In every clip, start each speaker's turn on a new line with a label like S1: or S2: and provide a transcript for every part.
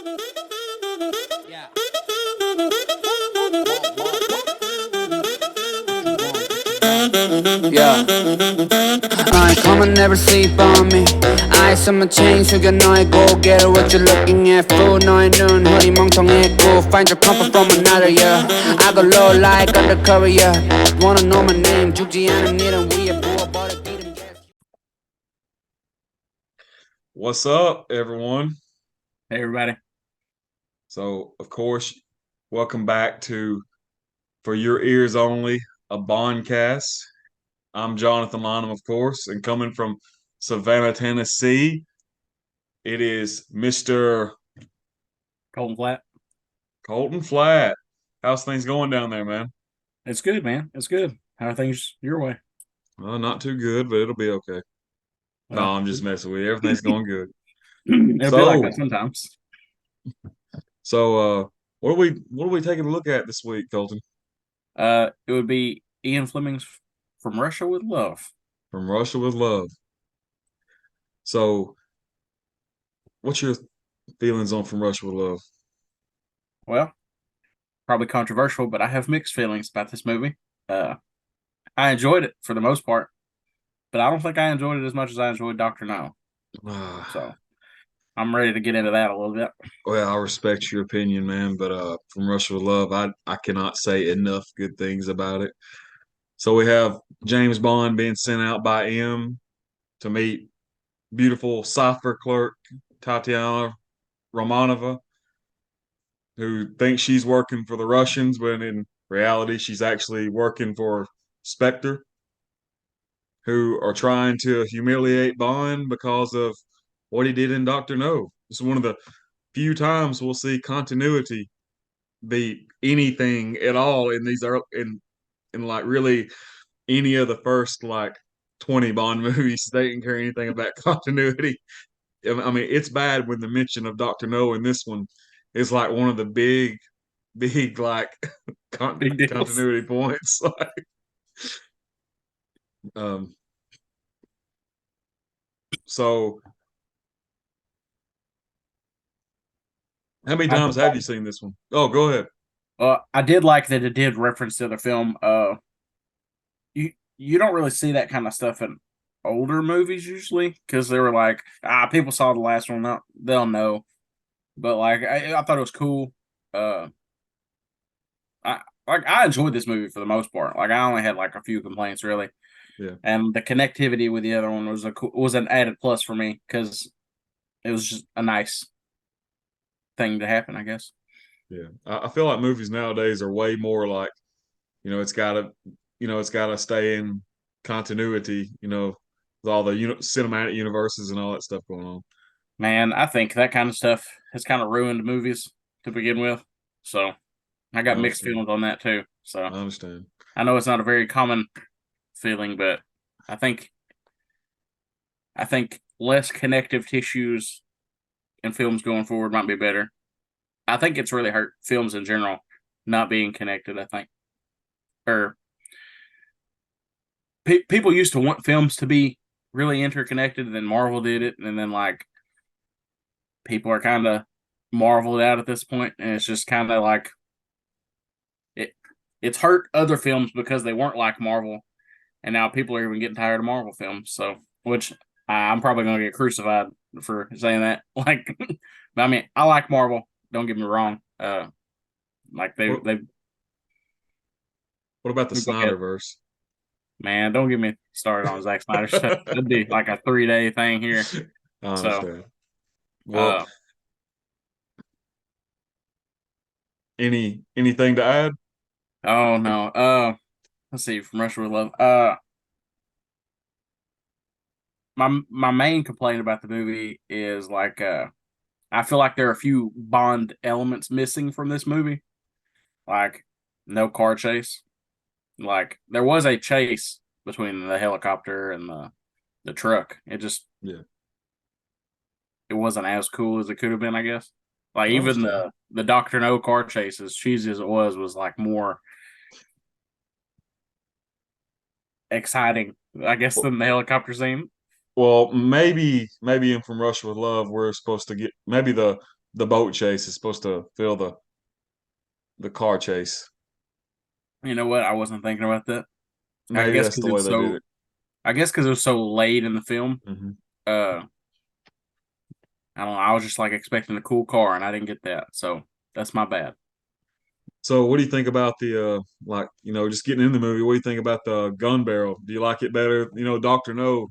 S1: Yeah.
S2: Yeah. Come and never sleep on me. Eyes on my chain 숙여 너의 고개를 what you looking at fool 너의 눈 허리 멍청했고 find your comfort from another yeah. I go low like undercover yeah. Wanna know my name 죽지 않은 일은 위에 부어버려 기름
S3: What's up, everyone?
S1: Hey, everybody.
S3: So, of course, welcome back to For Your Ears Only, a Bondcast. I'm Jonathan Lonham, of course, and coming from Savannah, Tennessee, it is Mr.
S1: Colton Flat.
S3: Colton Flat. How's things going down there, man?
S1: It's good, man. It's good. How are things your way?
S3: Well, not too good, but it'll be okay. No,
S1: Well,
S3: I'm just messing with you. Everything's going good.
S1: It'll be like that sometimes.
S3: So, what are we taking a look at this week, Colton?
S1: It would be Ian Fleming's From Russia with Love.
S3: From Russia with Love. So, what's your feelings on From Russia with Love?
S1: Well, probably controversial, but I have mixed feelings about this movie. I enjoyed it for the most part, but I don't think I enjoyed it as much as I enjoyed Dr. No. So, I'm ready to get into that a little bit.
S3: Well, I respect your opinion, man, but From Russia with Love, I cannot say enough good things about it. So we have James Bond being sent out by M to meet beautiful cipher clerk Tatiana Romanova, who thinks she's working for the Russians, but in reality, she's actually working for Spectre, who are trying to humiliate Bond because of what he did in Dr. No. It's one of the few times we'll see continuity be anything at all in these in like really any of the first like 20 Bond movies. They didn't care anything about continuity. I mean, it's bad when the mention of Dr. No in this one is like one of the big like
S1: Big deals.
S3: continuity points. um so how many times have you seen this one? Oh, go ahead.
S1: I did like that it did reference to the film. You don't really see that kind of stuff in older movies usually because they were like, people saw the last one, they'll know. But like, I thought it was cool. I enjoyed this movie for the most part. Like, I only had like a few complaints really.
S3: Yeah.
S1: And the connectivity with the other one was an added plus for me because it was just a nice thing to happen, I guess.
S3: Yeah, I feel like movies nowadays are way more like, it's gotta stay in continuity, with all the cinematic universes and all that stuff going on.
S1: Man, I think that kind of stuff has kind of ruined movies to begin with. So I got mixed feelings on that too. So
S3: I understand.
S1: I know it's not a very common feeling, but I think less connective tissues in films going forward might be better. I think it's really hurt films in general not being connected, I think. Or people used to want films to be really interconnected, and then Marvel did it, and then like people are kind of marveled out at this point, and it's just kind of like it's hurt other films because they weren't like Marvel, and now people are even getting tired of Marvel films. So, which I'm probably going to get crucified for saying that. Like, but I mean, I like Marvel. Don't get me wrong. Like they.
S3: What about the Snyderverse?
S1: Man, don't get me started on Zack Snyder stuff. It'd be like a 3-day thing here.
S3: I understand.
S1: So,
S3: well, anything to add?
S1: Oh no. Let's see. From Russia with Love. My main complaint about the movie is like I feel like there are a few Bond elements missing from this movie. Like no car chase. Like there was a chase between the helicopter and the truck. It wasn't as cool as it could have been, I guess. Like even the Dr. No car chase, as cheesy as it was like more exciting, I guess, than the helicopter scene.
S3: Well, maybe in From Russia with Love, we're supposed to get maybe the the boat chase is supposed to fill the car chase.
S1: You know what? I wasn't thinking about that. I
S3: Maybe
S1: guess
S3: that's
S1: because
S3: the
S1: it
S3: way
S1: was
S3: they did
S1: so.
S3: it.
S1: I guess because it was so late in the film.
S3: Hmm.
S1: Uh, I don't know. I was just like expecting a cool car, and I didn't get that. So that's my bad.
S3: So, what do you think about the like just getting in the movie? What do you think about the gun barrel? Do you like it better? Doctor No,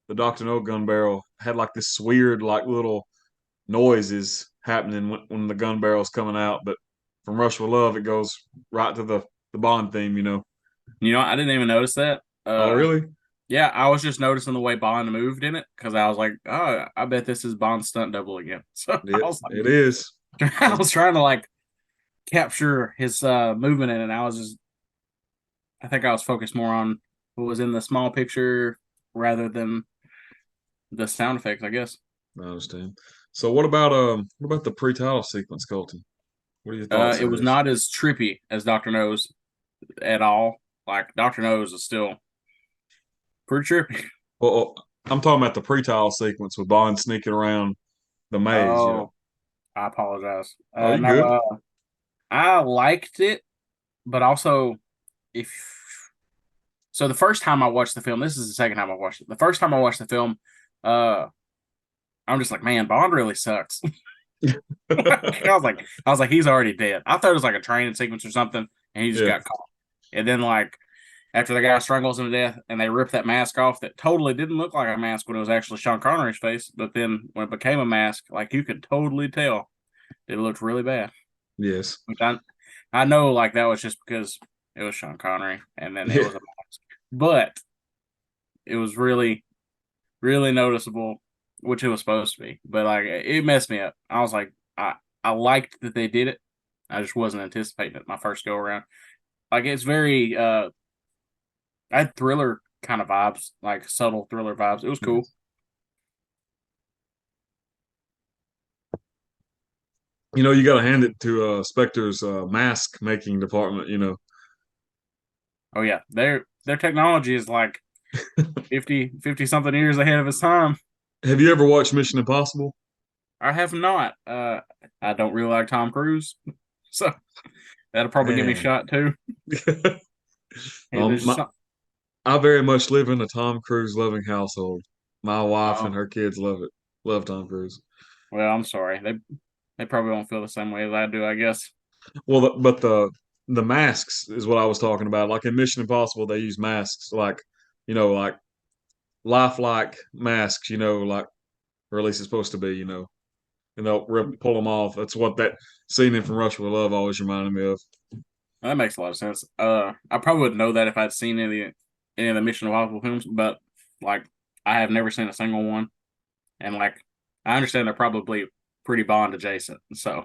S3: the Doctor No gun barrel had like this weird like little noises happening when the gun barrel's coming out, but from Rush with Love, it goes right to the Bond theme.
S1: I didn't even notice that.
S3: Oh, really?
S1: Yeah, I was just noticing the way Bond moved in it because I was like, oh, I bet this is Bond's stunt double again. So I
S3: It
S1: was
S3: it
S1: like,
S3: is.
S1: I was trying to like capture his movement in it. And I think I was focused more on what was in the small picture rather than the sound effects, I guess.
S3: I understand. So, what about the pre-title sequence, Colton? What are your thoughts
S1: It
S3: on
S1: was
S3: this?
S1: not as trippy as Doctor Knows at all. Like Doctor Knows is still pretty trippy.
S3: Well, I'm talking about the pre-title sequence with Bond sneaking around the maze.
S1: Oh, I apologize.
S3: Oh, you
S1: No,
S3: good?
S1: I liked it, but also if so, the first time I watched the film, this is the second time I watched it. The first time I watched the film, uh, I'm just like, man, Bond really sucks. I was like, he's already dead. I thought it was like a training sequence or something, and he just
S3: Yeah.
S1: got caught. And then like after the guy strangles him to death, and they rip that mask off that totally didn't look like a mask when it was actually Sean Connery's face, but then when it became a mask, like you could totally tell it looked really bad.
S3: Yes.
S1: Which I know like that was just because it was Sean Connery, and then it
S3: Yeah.
S1: was a mask, but it was really really noticeable, which it was supposed to be. But like it messed me up. I was like, I liked that they did it. I just wasn't anticipating it my first go around. Like it's very I had thriller kind of vibes, like subtle thriller vibes. It was cool.
S3: Yes. You got to hand it to Spectre's mask making department.
S1: Oh yeah. Their technology is like 50 something years ahead of its time.
S3: Have you ever watched Mission Impossible?
S1: I have not. I don't really like Tom Cruise. So that'll probably get me
S3: Man.
S1: shot too. Hey, there's just
S3: My,
S1: some,
S3: I very much live in a Tom Cruise loving household. My wife and
S1: oh
S3: her kids love it. Love Tom Cruise.
S1: well, I'm sorry. They probably won't feel the same way as I do, I guess.
S3: Well, but the masks is what I was talking about. Like in Mission Impossible, they use masks, like lifelike masks. Like or at least it's supposed to be. And they'll pull them off. That's what that scene in From Russia with Love always reminded me of.
S1: That makes a lot of sense. I probably would know that if I'd seen any of the Mission Impossible films, but like I have never seen a single one, and like I understand they're probably pretty Bond adjacent. So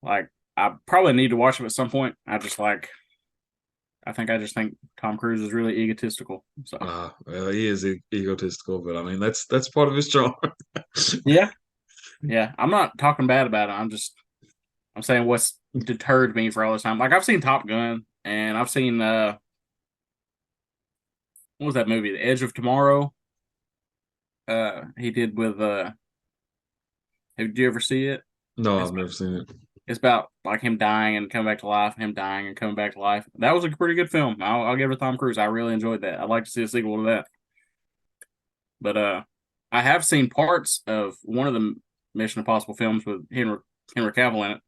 S1: like I probably need to watch them at some point. I just think Tom Cruise is really egotistical. So
S3: Well, he is egotistical, but I mean that's part of his charm.
S1: yeah, yeah. I'm not talking bad about it. I'm saying what's deterred me for all this time. Like I've seen Top Gun and I've seen what was that movie? The Edge of Tomorrow. He did with did you ever see it?
S3: No,
S1: It's
S3: I've never seen it.
S1: it's about like him dying and coming back to life, him dying and coming back to life. That was a pretty good film. I'll give it to Tom Cruise. I really enjoyed that. I'd like to see a sequel to that. But I have seen parts of one of the Mission Impossible films with Henry Cavill in it,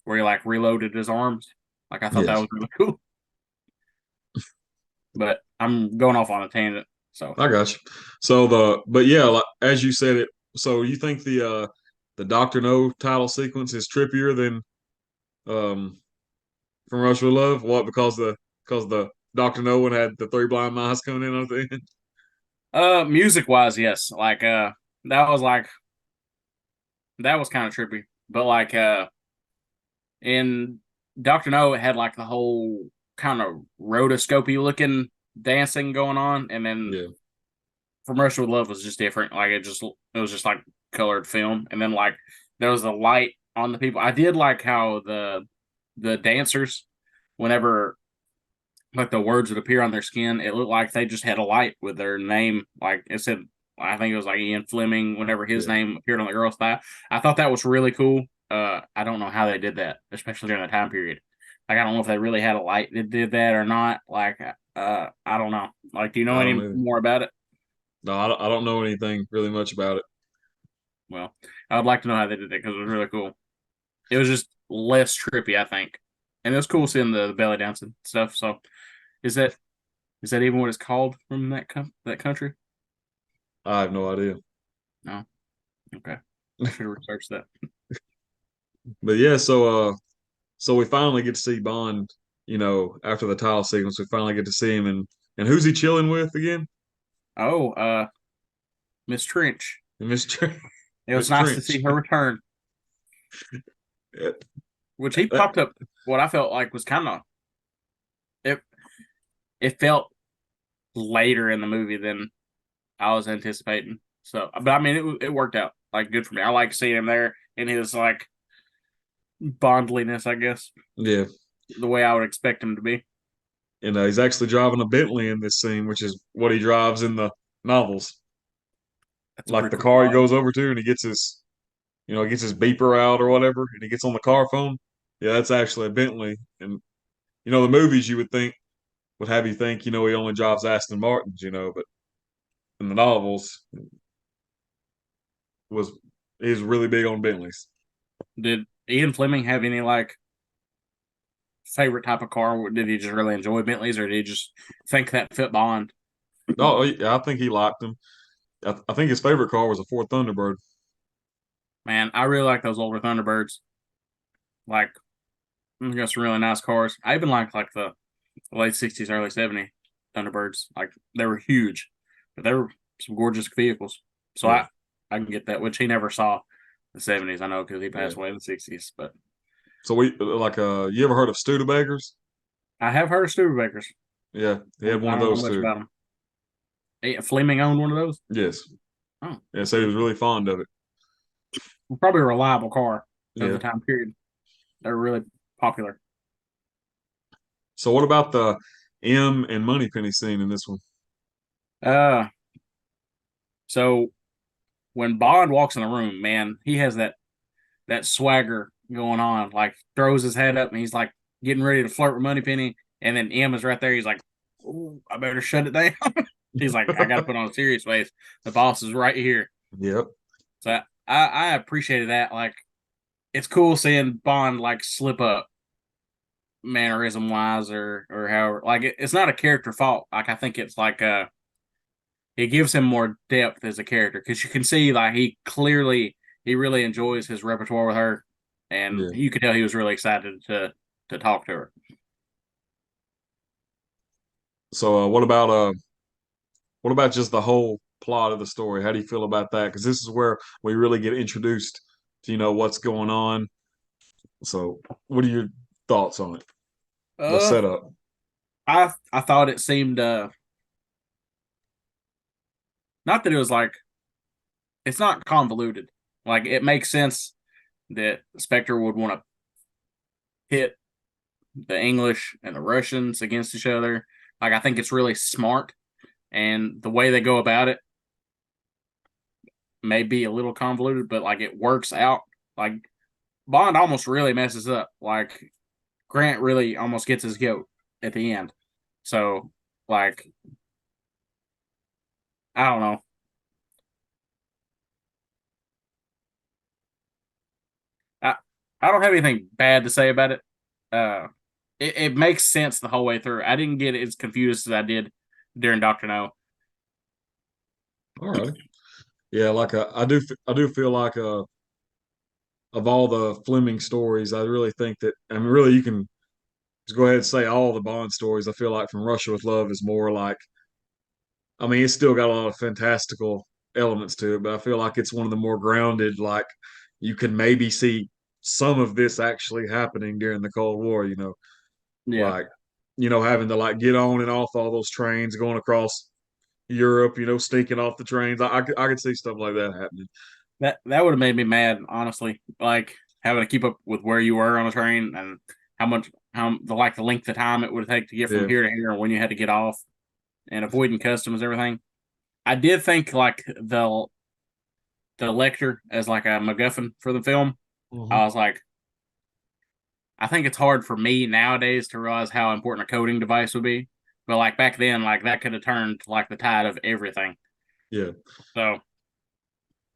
S1: where he like reloaded his arms. Like I thought that
S3: Yes,
S1: was really cool. But I'm going off on a tangent. So
S3: I got you. So but yeah, like, as you said it. So you think the Doctor No title sequence is trippier than um From Russia with Love? What? Because the Doctor No one had the three blind mice coming in at the end.
S1: music wise, yes. That was like that was kind of trippy. But like in Doctor No, it had like the whole kind of rotoscopy looking dancing going on, and then
S3: Yeah.
S1: From Russia with Love was just different. Like it was just like colored film, and then like there was a light on the people. I did like how the dancers, whenever like the words would appear on their skin, it looked like they just had a light with their name. Like it said I think it was like Ian Fleming, whenever his
S3: Yeah,
S1: name appeared on the girl's thigh. I thought that was really cool. I don't know how they did that, especially during that time period. Like, I don't know if they really had a light that did that or not. Like, I don't know. Like, do you know
S3: I don't
S1: any
S3: know.
S1: more about it?
S3: No, I don't know anything really much about it.
S1: Well, I would like to know how they did that because it was really cool. It was just less trippy, I think, and it was cool seeing the belly dancing stuff. So, is that is that even what it's called from that country?
S3: I have no idea.
S1: No. Okay. I should have researched that.
S3: But yeah, so we finally get to see Bond. After the title sequence, we finally get to see him, and who's he chilling with again?
S1: Oh, Miss Trench.
S3: Miss
S1: It was
S3: Miss
S1: nice to
S3: Trench.
S1: see her return, which he
S3: That-
S1: popped up. What I felt like was kind of it. It felt later in the movie than I was anticipating. So, but I mean, it worked out like good for me. I like seeing him there in his like bondliness, I guess,
S3: yeah,
S1: the way I would expect him to be.
S3: and he's actually driving a Bentley in this scene, which is what he drives in the novels.
S1: That's a
S3: Like
S1: pretty
S3: the
S1: cool
S3: car he
S1: car.
S3: goes over to, and he gets his beeper out or whatever, and he gets on the car phone. Yeah, that's actually a Bentley. And the movies you would think would have you think, he only drives Aston Martins, but in the novels was he's really big on Bentleys.
S1: Did Ian Fleming have any like favorite type of car? Did he just really enjoy Bentleys, or did he just think that fit Bond?
S3: Oh, yeah, I think he liked them. I think his favorite car was a Ford Thunderbird.
S1: Man, I really like those older Thunderbirds. Like, got some really nice cars. I even like the late '60s, early '70s Thunderbirds. Like, they were huge, but they were some gorgeous vehicles. So
S3: Yeah,
S1: I can get that, which he never saw the '70s. I know because he
S3: yeah.
S1: passed away in the '60s. But
S3: So you ever heard of Studebakers?
S1: I have heard of Studebakers.
S3: Yeah, he had one
S1: I
S3: of
S1: don't know
S3: those
S1: much
S3: too.
S1: about them. Fleming owned one of those.
S3: Yes.
S1: Oh,
S3: Yeah, so he was really fond of it.
S1: probably a reliable car of the
S3: Yeah.
S1: time period. They were really popular.
S3: So what about the M and Moneypenny scene in this one?
S1: Uh, so when Bond walks in the room, man, he has that swagger going on. Like, throws his head up and he's like getting ready to flirt with Moneypenny, and then M is right there. He's like, "Ooh, I better shut it down." He's like, "I got to put on a serious face. The boss is right here."
S3: Yep.
S1: So I appreciated that. Like, it's cool seeing Bond like slip up mannerism wise, or however. Like, it's not a character fault. Like, I think it's like it gives him more depth as a character because you can see like he really enjoys his repertoire with her, and
S3: Yeah.
S1: you could tell he was really excited to talk to her.
S3: So what about just the whole plot of the story? How do you feel about that? Because this is where we really get introduced to what's going on. So what are your thoughts on it? The
S1: Uh,
S3: setup.
S1: I thought it seemed not that it was like it's not convoluted. Like, it makes sense that Spectre would want to pit the English and the Russians against each other. Like, I think it's really smart, and the way they go about it may be a little convoluted, but like it works out. Like, Bond almost really messes up. Like, Grant really almost gets his goat at the end. So, like, I don't know. I I don't have anything bad to say about it. Uh, it makes sense the whole way through. I didn't get as confused as I did during Doctor No.
S3: All right. Yeah, I do feel like of all the Fleming stories, I really think that I mean really you can just go ahead and say all the Bond stories. I feel like from Russia with Love is more like I mean it's still got a lot of fantastical elements to it, but I feel like it's one of the more grounded. Like you can maybe see some of this actually happening during the Cold War.
S1: Yeah,
S3: Like having to like get on and off all those trains going across Europe. Sneaking off the trains. I could see stuff like that happening.
S1: that would have made me mad, honestly. Like, having to keep up with where you were on a train and the length of time it would take to get from
S3: Yeah.
S1: here to here, and when you had to get off, and avoiding customs, everything. I did think like the lecture as like a MacGuffin for the film.
S3: Hmm.
S1: I was like, I think it's hard for me nowadays to realize how important a coding device would be. But like back then, like that could have turned like the tide of everything.
S3: Yeah,
S1: So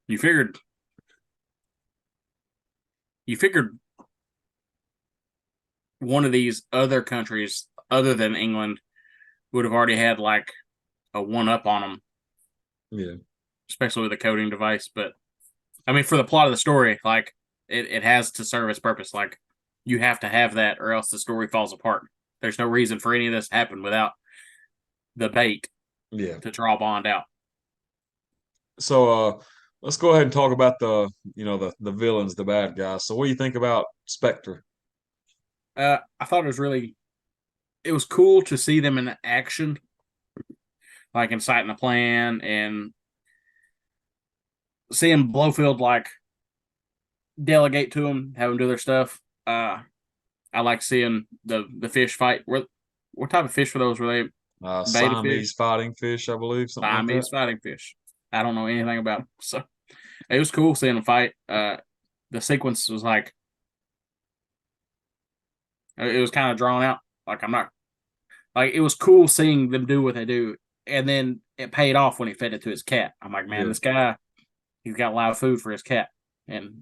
S1: you figured you figured one of these other countries other than England would have already had like a one up on them,
S3: yeah,
S1: especially with a coding device. But I mean, for the plot of the story, like it has to serve its purpose. Like you have to have that, or else the story falls apart. There's no reason for any of this to happen without the bait
S3: yeah.
S1: to draw Bond out.
S3: So let's go ahead and talk about the villains, the bad guys. So what do you think about Spectre?
S1: I thought it was cool to see them in action, like inciting a plan and seeing Blowfield like delegate to them, have them do their stuff. I like seeing the fish fight. What type of fish were those? Were they beta
S3: Siamese
S1: fish?
S3: fighting fish, I believe, something like that.
S1: Siamese fighting fish. I don't know anything about them, so it was cool seeing them fight. The sequence was like it was kind of drawn out. Like I'm not like it was cool seeing them do what they do, and then it paid off when he fed it to his cat. I'm like, man,
S3: Yeah,
S1: this guy he's got a lot of food for his cat, and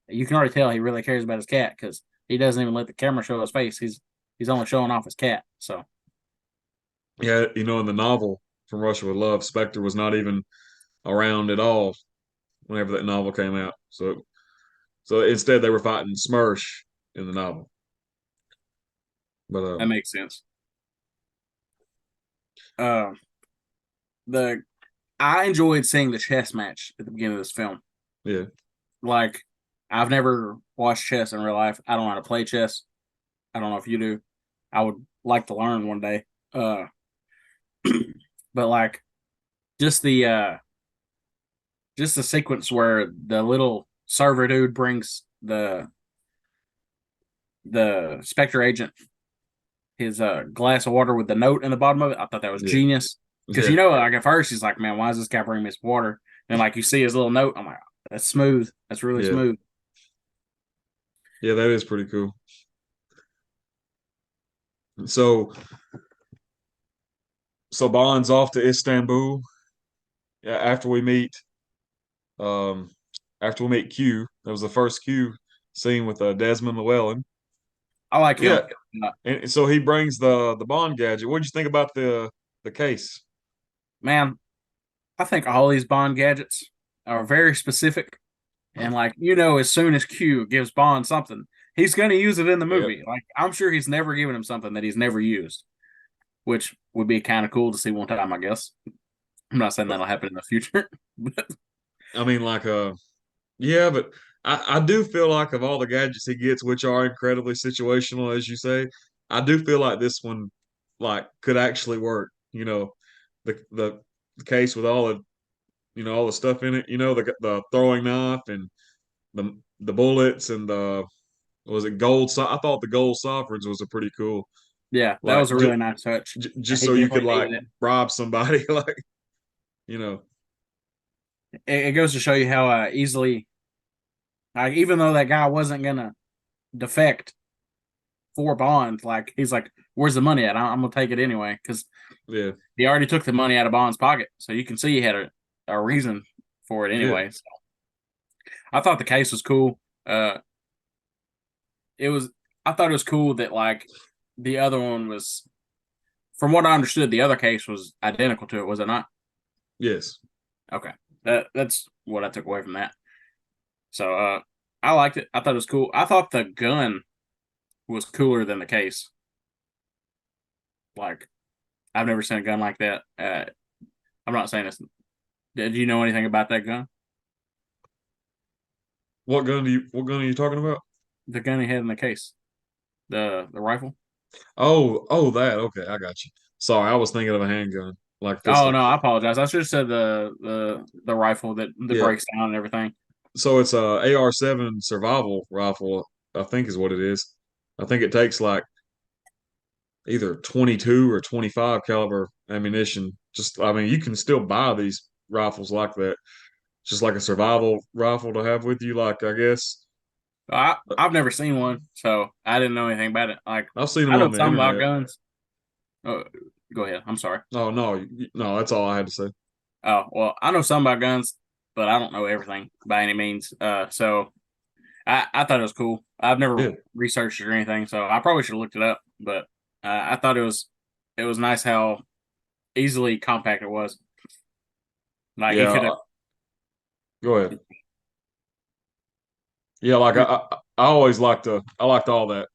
S1: you can already tell he really cares about his cat because he doesn't even let the camera show his face. He's only showing off his cat. So
S3: yeah. In the novel From Russia with Love, Spectre was not even around at all whenever that novel came out. So instead they were fighting Smersh in the novel. But
S1: that makes sense. Uh, the I enjoyed seeing the chess match at the beginning of this film.
S3: yeah,
S1: Like I've never watched chess in real life. I don't know how to play chess. I don't know if you do. I would like to learn one day. Uh, but like just the uh just the sequence where the little server dude brings the Spectre agent his glass of water with the note in the bottom of it. I thought that was
S3: yeah,
S1: genius because
S3: yeah,
S1: like at first he's like, man, why is this guy bringing me this water? And like you see his little note, I'm like, that's smooth. That's really
S3: yeah,
S1: smooth.
S3: yeah. That is pretty cool. So so Bond's off to Istanbul. Yeah, um after we meet Q. That was the first Q scene with Desmond Llewellyn.
S1: I like him.
S3: Yeah,
S1: Uh,
S3: and so he brings the Bond gadget. What did you think about the case?
S1: man, I think all these Bond gadgets are very specific. And like, as soon as Q gives Bond something, he's gonna use it in the
S3: Yep.
S1: movie. Like, I'm sure he's never given him something that he's never used, which would be kind of cool to see one time, I guess. I'm not saying that'll happen in the future. But
S3: I mean, like yeah, but I do feel like of all the gadgets he gets, which are incredibly situational, as you say, I do feel like this one like could actually work. The case with all the stuff in it. The throwing knife and the bullets and the was it gold? I thought the gold sovereigns was a pretty cool
S1: yeah, that was
S3: like
S1: a really nice touch.
S3: just
S1: He
S3: so you could
S1: definitely
S3: like
S1: needed it.
S3: bribe somebody like you know
S1: It goes to show you how easily, like, even though that guy wasn't gonna defect for Bond, like he's like, "Where's the money at? I'm gonna take it anyway," because
S3: yeah,
S1: he already took the money out of Bond's pocket, so you can see he had a reason for it
S3: yeah.
S1: anyway. So I thought the case was cool. Uh, it was. I thought it was cool that like the other one was, from what I understood, the other case was identical to it. Was it not?
S3: Yes.
S1: Okay, that's what I took away from that. So I liked it. I thought it was cool. I thought the gun was cooler than the case. Like I've never seen a gun like that. I'm not saying this. Did you know anything about that gun?
S3: What gun are you talking about?
S1: The gun he had in the case, the rifle.
S3: Oh, that. Okay, I got you. Sorry, I was thinking of a handgun, like
S1: Oh
S3: pistol.
S1: no, I apologize. I should have said the rifle that
S3: Yeah.
S1: breaks down and everything.
S3: So it's a AR-7 survival rifle, I think is what it is. I think it takes like either 22 or 25 caliber ammunition. Just, I mean, you can still buy these rifles like that. Just like a survival rifle to have with you, like I guess.
S1: I've never seen one, so I didn't know anything about it. Like
S3: I've seen them
S1: I know
S3: on the
S1: something about
S3: internet.
S1: guns. Oh, go ahead. I'm sorry.
S3: Oh no, no, that's all I had to say.
S1: Oh well, I know something about guns, but I don't know everything by any means. So I thought it was cool. I've never
S3: Yeah,
S1: researched it or anything, so I probably should have looked it up. But I thought it was nice how easily compact it was. Like it
S3: yeah.
S1: could have.
S3: Go ahead. Yeah, like I always I liked all that,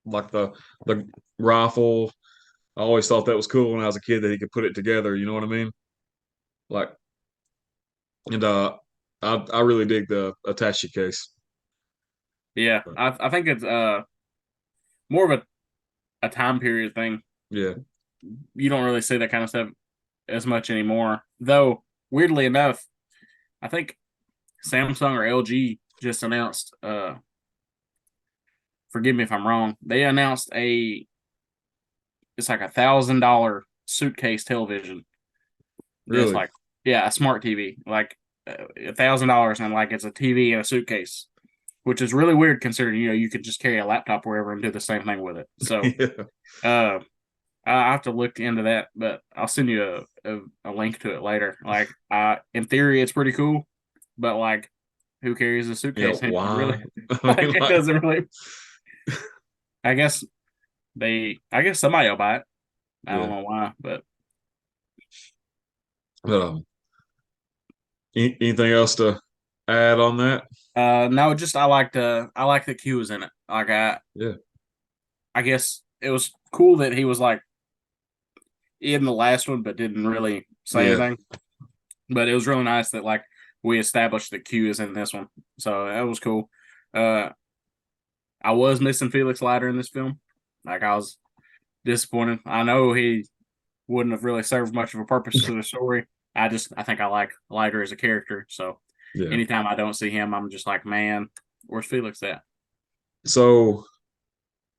S3: like the rifle. I always thought that was cool when I was a kid that he could put it together. You know what I mean? Like, and I really dig the attache case.
S1: Yeah, I think it's more of a time period thing.
S3: Yeah,
S1: You don't really see that kind of stuff as much anymore. Though weirdly enough, I think Samsung or LG just announced. Forgive me if I'm wrong. They announced it's like $1,000 suitcase television. That's
S3: really.
S1: like yeah, a smart TV, like $1,000, and like it's a TV in a suitcase, which is really weird considering you could just carry a laptop wherever and do the same thing with it. So
S3: Yeah,
S1: uh, I have to look into that, but I'll send you a link to it later. Like in theory, it's pretty cool, but like who carries a
S3: yeah.
S1: suitcase anymore? Really,
S3: Why? I
S1: like
S3: mean,
S1: it
S3: like,
S1: doesn't really. I guess I guess somebody will buy it. I don't
S3: yeah.
S1: know why, but
S3: But anything else to add on that?
S1: no, just I like the cues in it. Like
S3: Yeah,
S1: I guess it was cool that he was like in the last one, but didn't really say
S3: yeah,
S1: anything. But it was really nice that like we established the Q is in this one, so that was cool. Uh, I was missing Felix Leiter in this film. Like I was disappointed. I know he wouldn't have really served much of a purpose to the story. I think I like Leiter as a character. So
S3: yeah.
S1: anytime I don't see him, I'm just like, man, where's Felix at?
S3: So,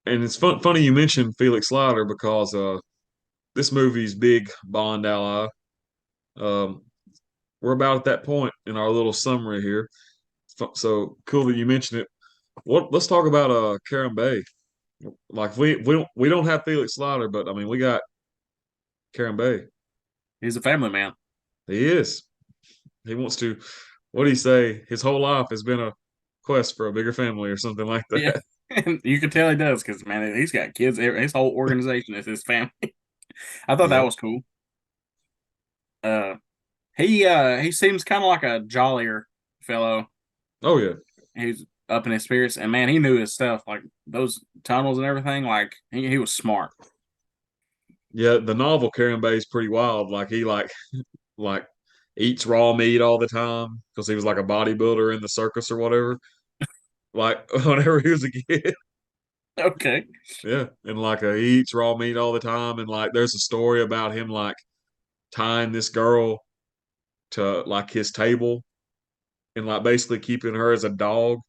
S3: and it's funny you mentioned Felix Leiter because this movie's big Bond ally. Um, we're about at that point in our little summary here. So cool that you mentioned it. What? Let's talk about Karen Bay. Like we don't have Felix Leiter, but I mean we got Karen Bay.
S1: He's a family man.
S3: He is. He wants to. What do you say? His whole life has been a quest for a bigger family or something like
S1: Yeah.
S3: that.
S1: And you can tell he does because man, he's got kids. His whole organization is his family. I thought that
S3: Yeah.
S1: was cool. Uh, he seems kind of like a jollier fellow.
S3: Oh yeah.
S1: He's up in his spirits, and man, he knew his stuff. Like those tunnels and everything. Like he was smart.
S3: Yeah. The novel Karen Bay is pretty wild. Like he like eats raw meat all the time because he was like a bodybuilder in the circus or whatever. Like whenever he was a kid.
S1: Okay,
S3: Yeah. And like he eats raw meat all the time. And like there's a story about him like tying this girl to like his table and like basically keeping her as a dog.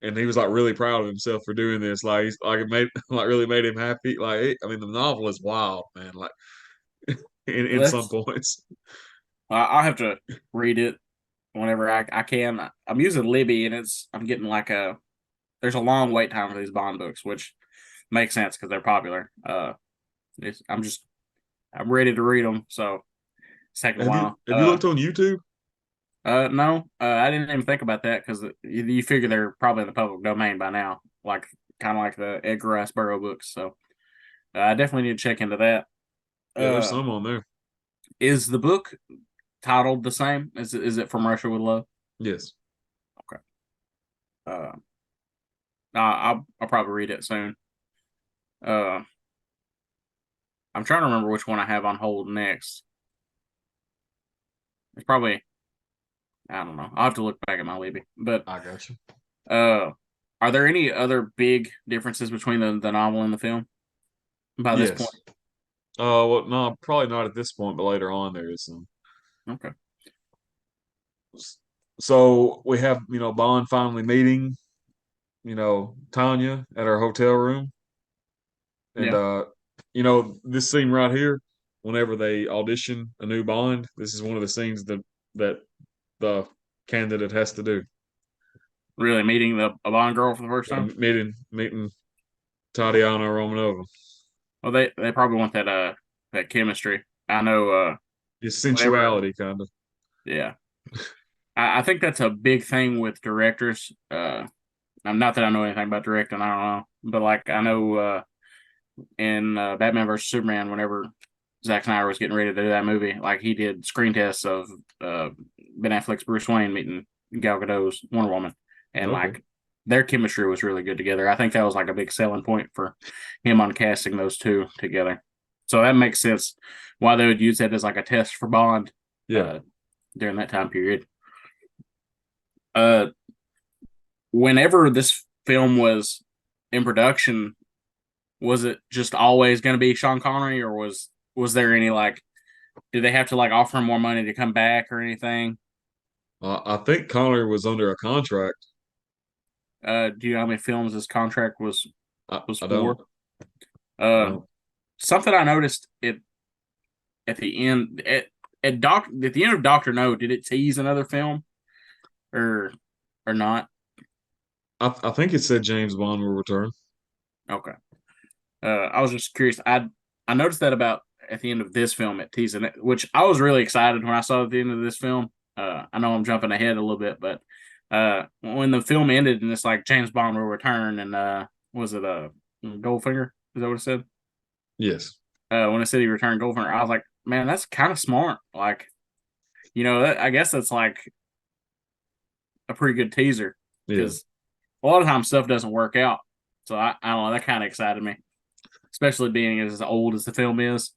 S3: And he was like really proud of himself for doing this. Like he's like it made like really made him happy. I mean, the novel is wild, man. Like in some
S1: that's.
S3: points.
S1: I'll have to read it whenever I can. I'm using Libby, and I'm getting like there's a long wait time for these Bond books, which makes sense because they're popular. I'm just I'm ready to read them, so it's taking a while.
S3: Have you looked on YouTube?
S1: No, I didn't even think about that because you figure they're probably in the public domain by now, like kind of like the Edgar Rice Burroughs books. So I definitely need to check into that.
S3: Yeah, there's
S1: Uh,
S3: some on there.
S1: is the book titled the same? Is it From Russia with Love?
S3: Yes.
S1: Okay. Uh, I'll probably read it soon. Uh, I'm trying to remember which one I have on hold next. It's probably I don't know. I'll have to look back at my Libby. But
S3: I got you.
S1: uh, are there any other big differences between the novel and the film by this point?
S3: Yes. Well, no, probably not at this point, but later on there is some.
S1: Okay.
S3: So we have, Bond finally meeting, Tanya at her hotel room. And
S1: Yeah.
S3: this scene right here, whenever they audition a new Bond, this is one of the scenes that the candidate has to do.
S1: Really meeting a Bond girl for the first
S3: Yeah,
S1: time.
S3: meeting Tatiana Romanova.
S1: Well, they probably want that chemistry. I know.
S3: His
S1: Whenever,
S3: sensuality, kind of.
S1: yeah, I think that's a big thing with directors. I'm not that I know anything about directing. I don't know, but like I know in Batman versus Superman, whenever Zack Snyder was getting ready to do that movie, like he did screen tests of Ben Affleck's Bruce Wayne meeting Gal Gadot's Wonder Woman, and
S3: Okay.
S1: like their chemistry was really good together. I think that was like a big selling point for him on casting those two together. So that makes sense why they would use that as like a test for Bond
S3: Yeah.
S1: uh, during that time period. Uh, Whenever this film was in production, was it just always going to be Sean Connery, or was there any like did they have to like offer him more money to come back or anything?
S3: I think Connery was under a contract.
S1: Do you know how many films this contract was
S3: I don't.
S1: for?
S3: I
S1: Uh,
S3: don't.
S1: Something I noticed at the end at the end of Doctor No, did it tease another film or not?
S3: I think it said James Bond will return.
S1: Okay. I was just curious. I noticed that about at the end of this film at teasing it, which I was really excited when I saw at the end of this film. I know I'm jumping ahead a little bit, but when the film ended and it's like James Bond will return and was it a Goldfinger? Is that what it said?
S3: Yes.
S1: When it said he returned Goldfinger, I was like, man, that's kind of smart. Like, I guess that's like a pretty good teaser
S3: Yeah.
S1: because a lot of times stuff doesn't work out. So I don't know. That kind of excited me, especially being as old as the film is.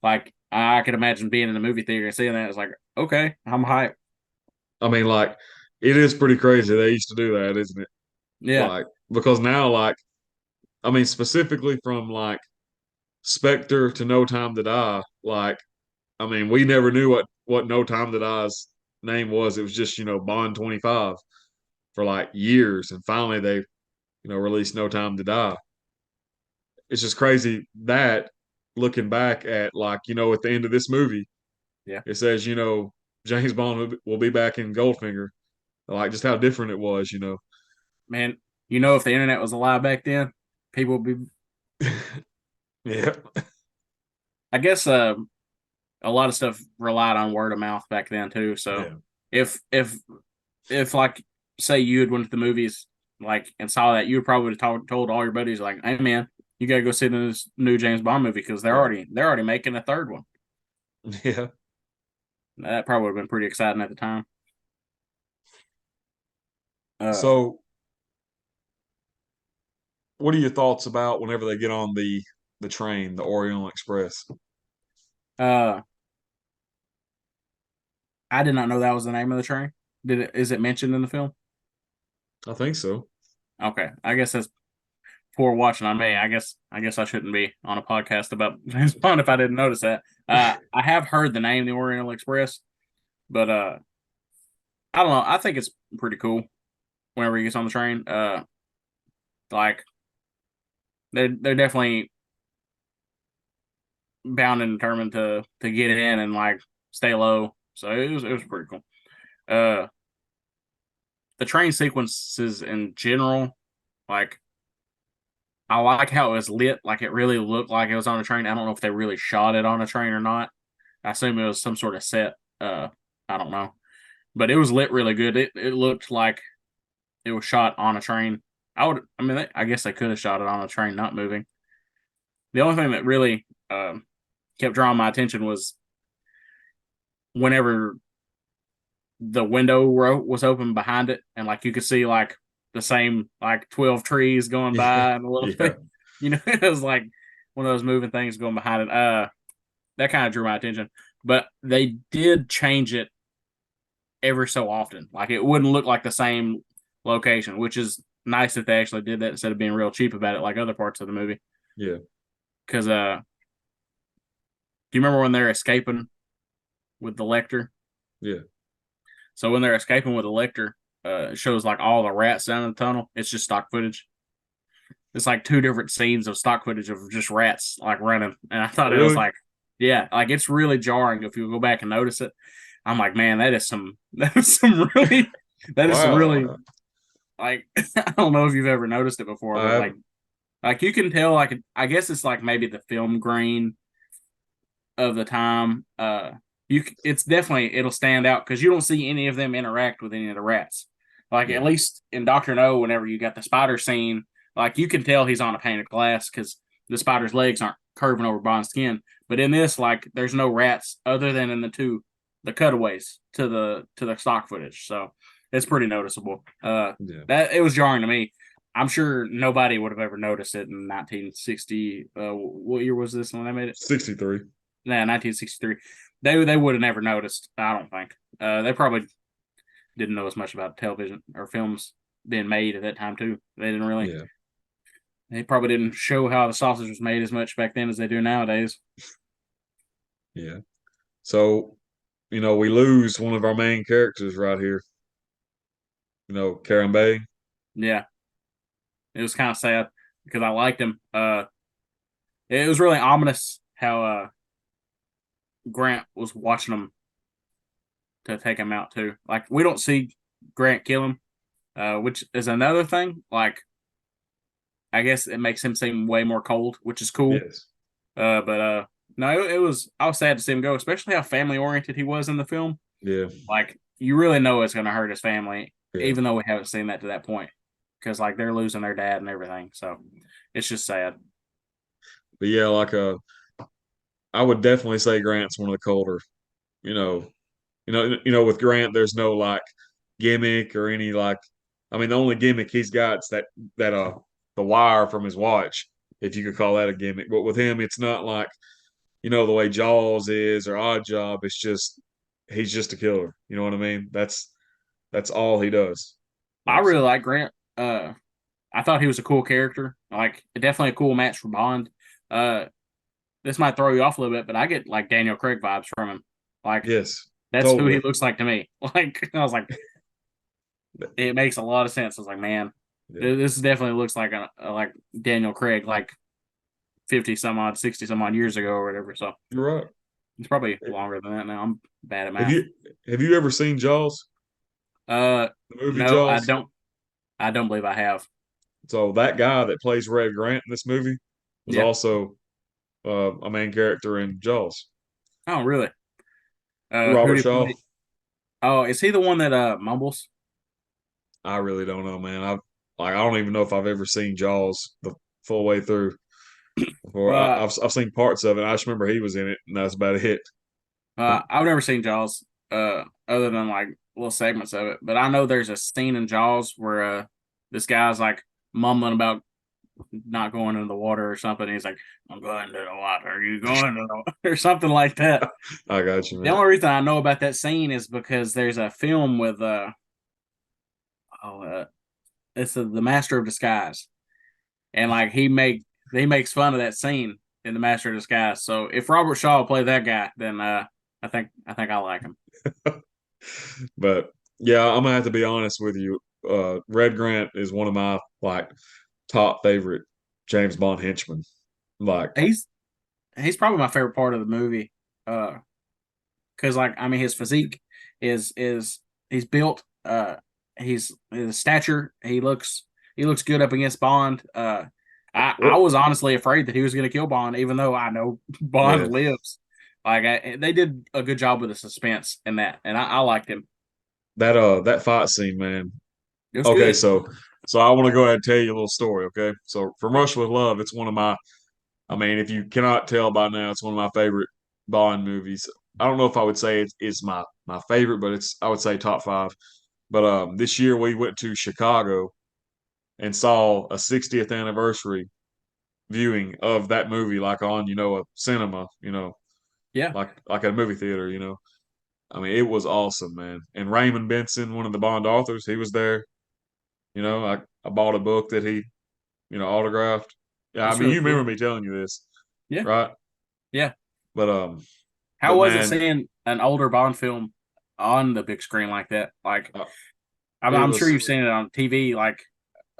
S1: Like I could imagine being in the movie theater and seeing that. It's like, okay, I'm hyped.
S3: I mean, like, it is pretty crazy. They used to do that, isn't it?
S1: Yeah,
S3: Like, because now, like, I mean, specifically from like Spectre to No Time to Die, like, I mean, we never knew what No Time to Die's name was. It was just, Bond 25 for like years. And finally they, released No Time to Die. It's just crazy that looking back at like, at the end of this movie,
S1: yeah,
S3: it says, James Bond will be back in Goldfinger. Like just how different it was.
S1: man. If the internet was alive back then, people would be.
S3: Yeah.
S1: I guess a lot of stuff relied on word of mouth back then too. So
S3: Yeah.
S1: if like say you had went to the movies like and saw that, you would probably have told all your buddies like, "Hey man, you gotta go see this new James Bond movie because they're
S3: Yeah.
S1: already making a third one."
S3: Yeah.
S1: That probably would have been pretty exciting at the time. Uh,
S3: So what are your thoughts about whenever they get on the train, the Oriental Express?
S1: uh, I did not know that was the name of the train. Is it mentioned in the film?
S3: I think so.
S1: Okay, I guess that's poor watching on me. I guess I shouldn't be on a podcast about James Bond if I didn't notice that. I have heard the name, the Oriental Express, but I don't know. I think it's pretty cool whenever he gets on the train. Like they're definitely bound and determined to get in and like stay low. So it was pretty cool. Uh, the train sequences in general, like I like how it was lit. Like it really looked like it was on a train. I don't know if they really shot it on a train or not. I assume it was some sort of set. I don't know, but it was lit really good. It looked like it was shot on a train. I mean, I guess they could have shot it on a train not moving. The only thing that really kept drawing my attention was whenever the window was open behind it, and like you could see like the same like 12 trees going
S3: Yeah.
S1: by and a little
S3: Yeah.
S1: bit, it was like one of those moving things going behind it. That kind of drew my attention, but they did change it every so often. Like it wouldn't look like the same location, which is nice that they actually did that instead of being real cheap about it, like other parts of the movie.
S3: Yeah.
S1: Because do you remember when they're escaping with the Lecter?
S3: Yeah.
S1: So when they're escaping with the Lecter, it shows like all the rats down in the tunnel. It's just stock footage. It's like two different scenes of stock footage of just rats like running, and I thought it was
S3: Really?
S1: like, Yeah, like it's really jarring if you go back and notice it. I'm like, man, that is some really that is some really
S3: Wow,
S1: like I don't know if you've ever noticed it before,
S3: I
S1: but
S3: haven't.
S1: like you can tell like I guess it's like maybe the film grain of the time. It's definitely it'll stand out because you don't see any of them interact with any of the rats. Like
S3: Yeah,
S1: at least in Doctor No, whenever you got the spider scene, like you can tell he's on a pane of glass because the spider's legs aren't curving over Bond's skin. But in this, like, there's no rats other than in the cutaways to the stock footage. So it's pretty noticeable.
S3: yeah,
S1: That it was jarring to me. I'm sure nobody would have ever noticed it in 1960. What year was this when they made it?
S3: 63.
S1: Yeah, 1963. They would have never noticed. I don't think. They probably didn't know as much about television or films being made at that time too. They didn't really.
S3: Yeah,
S1: They probably didn't show how the sausage was made as much back then as they do nowadays.
S3: yeah. So, we lose one of our main characters right here. Karen Bay.
S1: Yeah, it was kind of sad because I liked him. It was really ominous how Grant was watching him to take him out too. Like we don't see Grant kill him, which is another thing. Like I guess it makes him seem way more cold, which is cool.
S3: Yes.
S1: But no, it was. I was sad to see him go, especially how family oriented he was in the film.
S3: Yeah.
S1: Like you really know it's going to hurt his family,
S3: Yeah.
S1: even though we haven't seen that to that point, because like they're losing their dad and everything. So it's just sad.
S3: But yeah, I would definitely say Grant's one of the colder. You know, with Grant, there's no like gimmick or any like. I mean, the only gimmick he's got is that the wire from his watch, if you could call that a gimmick. But with him, it's not like the way Jaws is or Odd Job. It's just he's just a killer. You know what I mean? That's all he does.
S1: I
S3: Like
S1: really
S3: so.
S1: like Grant. I thought he was a cool character. Like definitely a cool match for Bond. Uh, this might throw you off a little bit, but I get like Daniel Craig vibes from him. Like
S3: Yes,
S1: that's who he
S3: totally.
S1: looks like to me. Like I was like, it makes a lot of sense. I was like, man,
S3: Yeah,
S1: this definitely looks like a like Daniel Craig, like 50 some odd, 60 some odd years ago or whatever. So
S3: you're right.
S1: it's probably longer than that now. I'm bad at
S3: Have
S1: math.
S3: you have you ever seen Jaws,
S1: Uh,
S3: the movie
S1: no, I
S3: Jaws?
S1: don't. I don't believe I have.
S3: So that guy that plays Red Grant in this movie was
S1: Yeah.
S3: also a main character in Jaws.
S1: Oh, really? Who
S3: Robert
S1: did he
S3: Shaw.
S1: play? Oh, is he the one that mumbles?
S3: I really don't know, man. I don't even know if I've ever seen Jaws the full way through. Or
S1: Well,
S3: I've seen parts of it. I just remember he was in it, and that's about it.
S1: I've never seen Jaws. Other than like little segments of it, but I know there's a scene in Jaws where this guy's like mumbling about not going into the water or something. He's like, "I'm going to the water. Are you going to the water?" or something like that.
S3: I got you,
S1: The
S3: man.
S1: only reason I know about that scene is because there's a film with oh, it's the Master of Disguise, and like he makes fun of that scene in the Master of Disguise. So if Robert Shaw played that guy, then I think I like him.
S3: But yeah, I'm gonna have to be honest with you. Red Grant is one of my like top favorite James Bond henchmen. Like,
S1: He's probably my favorite part of the movie. Uh, because like I mean his physique is he's built. He's his stature. He looks good up against Bond. I
S3: what?
S1: was honestly afraid that he was going to kill Bond, even though I know Bond
S3: Yeah,
S1: lives. Like they did a good job with the suspense in that, and I liked him.
S3: that fight scene, man.
S1: It was
S3: Okay,
S1: good.
S3: so I want to go ahead and tell you a little story. Okay, so From Russia with Love, it's one of my. I mean, if you cannot tell by now, it's one of my favorite Bond movies. I don't know if I would say it's my favorite, but I would say top five. But this year we went to Chicago and saw a 60th anniversary viewing of that movie, like on a cinema,
S1: Yeah,
S3: like at a movie theater. I mean, it was awesome, man. And Raymond Benson, one of the Bond authors, he was there. I bought a book that he autographed. Yeah, I
S1: that's
S3: mean,
S1: really
S3: you remember
S1: cool.
S3: me telling you this,
S1: Yeah,
S3: right?
S1: yeah.
S3: But
S1: How
S3: but
S1: was it
S3: man,
S1: seeing an older Bond film on the big screen like that? Like
S3: uh, it
S1: I'm sure
S3: was
S1: you've seen it on TV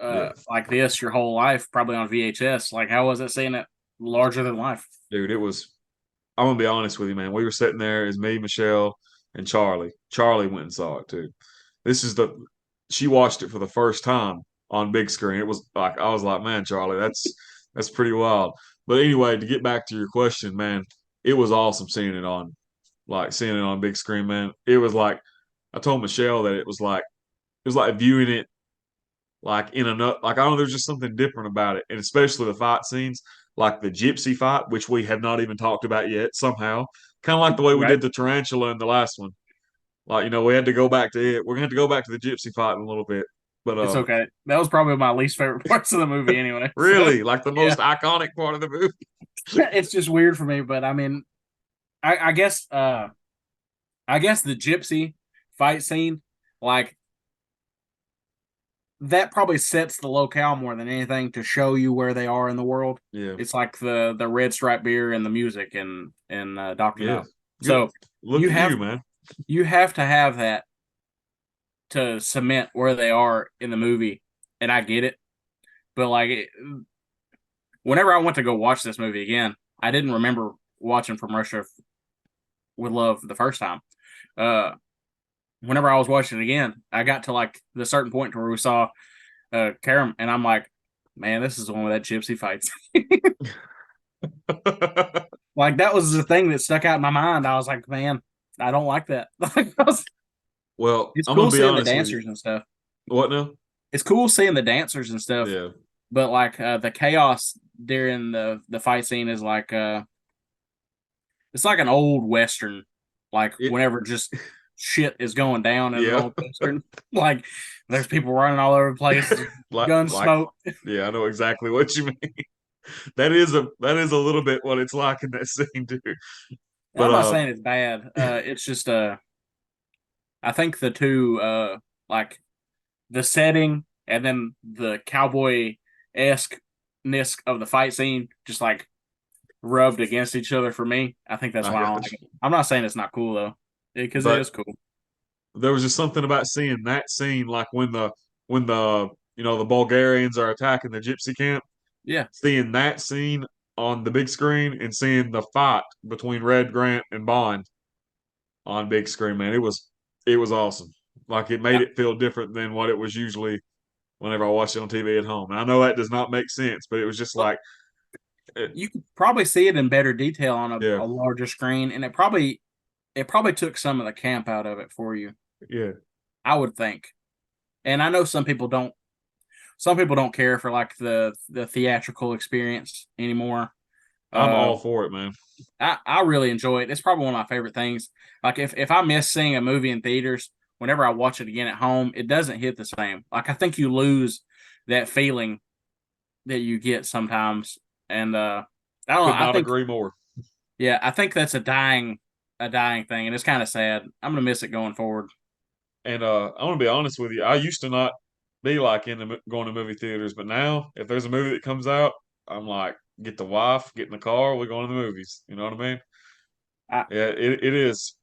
S3: yeah,
S1: like this your whole life, probably on VHS. Like how was it seeing it larger than life?
S3: dude. It was. I'm gonna be honest with you, man. We were sitting there as me, Michelle, and Charlie. Charlie went and saw it too. This is the she watched it for the first time on big screen. It was like I was like, man, Charlie, that's pretty wild. But anyway, to get back to your question, man, it was awesome seeing it on big screen, man. It was like I told Michelle that it was like viewing it like in another like I don't know, there's just something different about it. And especially the fight scenes, like the gypsy fight, which we have not even talked about yet somehow. Kind of like the way we
S1: Right?
S3: did the tarantula in the last one. Like, we had to go back to it. We're gonna have to go back to the gypsy fight in a little bit. But
S1: It's okay. That was probably my least favorite parts of the movie anyway. So
S3: really, like the
S1: yeah,
S3: most iconic part of the movie.
S1: it's just weird for me. But I mean, I guess I guess the gypsy fight scene, like that probably sets the locale more than anything to show you where they are in the world.
S3: Yeah.
S1: It's like the red stripe beer and the music and Doctor
S3: Yeah.
S1: No.
S3: Good.
S1: So
S3: Look
S1: you
S3: at you,
S1: have
S3: man.
S1: you have to have that to cement where they are in the movie, and I get it. But whenever I went to go watch this movie again, I didn't remember watching From Russia with Love the first time. Uh, Whenever I was watching it again, I got to like the certain point where we saw Karam, and I'm like, man, this is the one with that gypsy fights. Like that was the thing that stuck out in my mind. I was like, man, I don't like that.
S3: Well,
S1: It's
S3: I'm gonna
S1: cool
S3: be
S1: seeing the
S3: honest with you.
S1: dancers and stuff.
S3: What now?
S1: It's cool seeing the dancers and stuff,
S3: Yeah.
S1: but like the chaos during the fight scene is like it's like an old western. Like
S3: It
S1: whenever just shit is going down in an
S3: yeah.
S1: old western, like there's people running all over the place, gun
S3: like
S1: smoke.
S3: yeah, I know exactly what you mean. That is a little bit what it's like in that scene too. But
S1: I'm not saying it's bad. It's just I think the two like the setting and then the cowboy esque ness of the fight scene just like rubbed against each other for me. I think that's
S3: I
S1: why I don't
S3: got
S1: like
S3: you.
S1: it. I'm not saying it's not cool though, because it
S3: But
S1: is cool.
S3: there was just something about seeing that scene, like when the the Bulgarians are attacking the gypsy camp,
S1: Yeah,
S3: seeing that scene on the big screen and seeing the fight between Red Grant and Bond on big screen, man, it was awesome. Like it made
S1: yeah.
S3: it feel different than what it was usually whenever I watched it on TV at home. And I know that does not make sense, but it was just
S1: Well,
S3: like, it,
S1: you could probably see it in better detail on
S3: yeah,
S1: a larger screen, and it probably took some of the camp out of it for you.
S3: yeah.
S1: I would think, and I know some people don't. Some people don't care for like the theatrical experience anymore.
S3: I'm
S1: Uh,
S3: all for it, man.
S1: I really enjoy it. It's probably one of my favorite things. Like if I miss seeing a movie in theaters, whenever I watch it again at home, it doesn't hit the same. Like I think you lose that feeling that you get sometimes. And I don't know.
S3: Could
S1: I
S3: not
S1: think
S3: agree more.
S1: yeah, I think that's a dying thing, and it's kind of sad. I'm gonna miss it going forward.
S3: And I want to be honest with you. I used to not be like going to movie theaters, but now if there's a movie that comes out, I'm like, get the wife, get in the car, we're going to the movies. You know what I mean?
S1: I,
S3: Yeah, it is.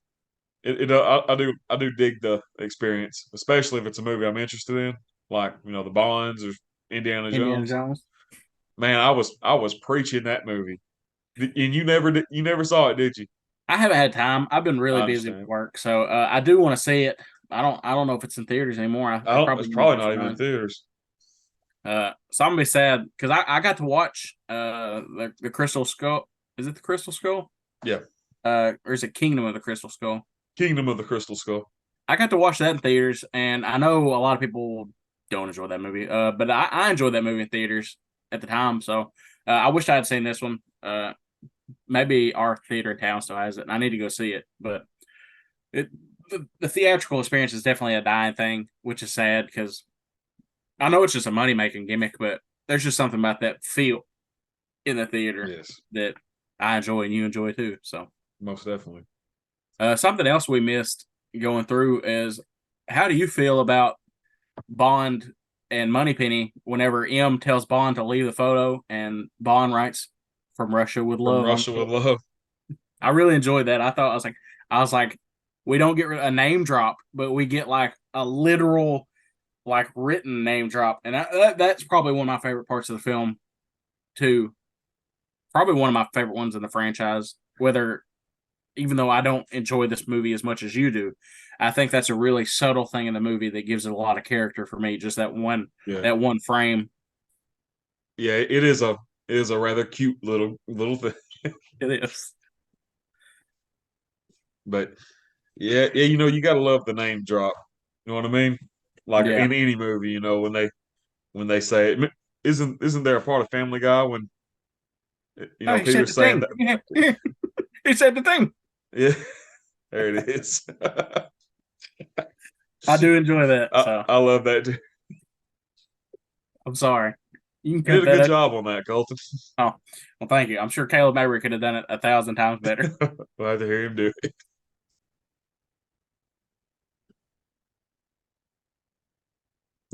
S3: I do dig the experience, especially if it's a movie I'm interested in, like the Bonds or Indiana
S1: Indiana
S3: Jones.
S1: Jones.
S3: Man, I was preaching that movie, and you never saw it, did you?
S1: I haven't had time. I've been really
S3: I
S1: busy with
S3: understand.
S1: work, so I do want to see it. I don't know if it's in theaters anymore.
S3: I
S1: I
S3: don't.
S1: probably
S3: It's
S1: need to
S3: probably
S1: go
S3: not even in
S1: find.
S3: theaters.
S1: So I'm gonna be sad because I got to watch the Crystal Skull. Is it the Crystal Skull?
S3: Yeah,
S1: Or is it Kingdom of the Crystal Skull?
S3: Kingdom of the Crystal Skull.
S1: I got to watch that in theaters, and I know a lot of people don't enjoy that movie. But I enjoyed that movie in theaters at the time. So I wish I had seen this one. Maybe our theater in town still has it, and I need to go see it. But it the theatrical experience is definitely a dying thing, which is sad because I know it's just a money making gimmick, but there's just something about that feel in the theater
S3: Yes,
S1: that I enjoy and you enjoy too. So
S3: most definitely.
S1: something else we missed going through is how do you feel about Bond and Moneypenny whenever M tells Bond to leave the photo and Bond writes "From Russia with
S3: From
S1: Love" on
S3: Russia
S1: the
S3: with
S1: photo?
S3: Love.
S1: I really enjoyed that. I was like, we don't get a name drop, but we get like a literal, like written name drop, and that's probably one of my favorite parts of the film too. Probably one of my favorite ones in the franchise. whether even though I don't enjoy this movie as much as you do, I think that's a really subtle thing in the movie that gives it a lot of character for me. Just
S3: Yeah,
S1: that one frame.
S3: yeah. It is a rather cute little thing.
S1: It is.
S3: But yeah. You gotta love the name drop. You know what I mean? Like
S1: Yeah.
S3: in any movie, when they say it. Isn't there a part of Family Guy when
S1: Oh, he said
S3: Peter's
S1: the
S3: saying
S1: thing.
S3: that?
S1: He said the thing.
S3: Yeah, there it is.
S1: I do enjoy that.
S3: I,
S1: So
S3: I love that too.
S1: I'm sorry. You can
S3: You did
S1: cut
S3: a
S1: that
S3: good
S1: up.
S3: job on that, Colton.
S1: Oh, well, thank you. I'm sure Caleb Mabry could have done it 1,000 times better.
S3: Glad to hear him do it.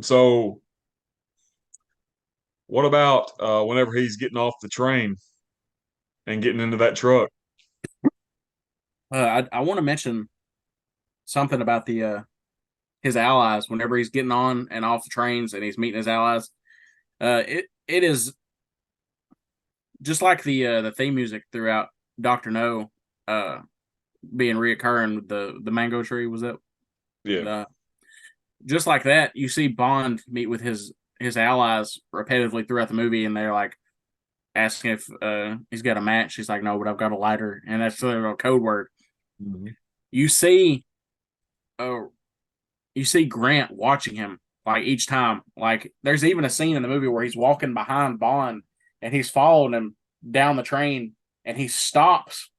S3: So, what about whenever he's getting off the train and getting into that truck?
S1: I want to mention something about the his allies whenever he's getting on and off the trains and he's meeting his allies. It is just like the theme music throughout Doctor No, uh, being reoccurring with the mango tree. Was it
S3: Yeah,
S1: the just like that? You see Bond meet with his allies repetitively throughout the movie, and they're like asking if he's got a match. He's like, no, but I've got a lighter, and that's a code word.
S3: hmm
S1: You see, uh, you see Grant watching him like each time. Like there's even a scene in the movie where he's walking behind Bond and he's following him down the train and he stops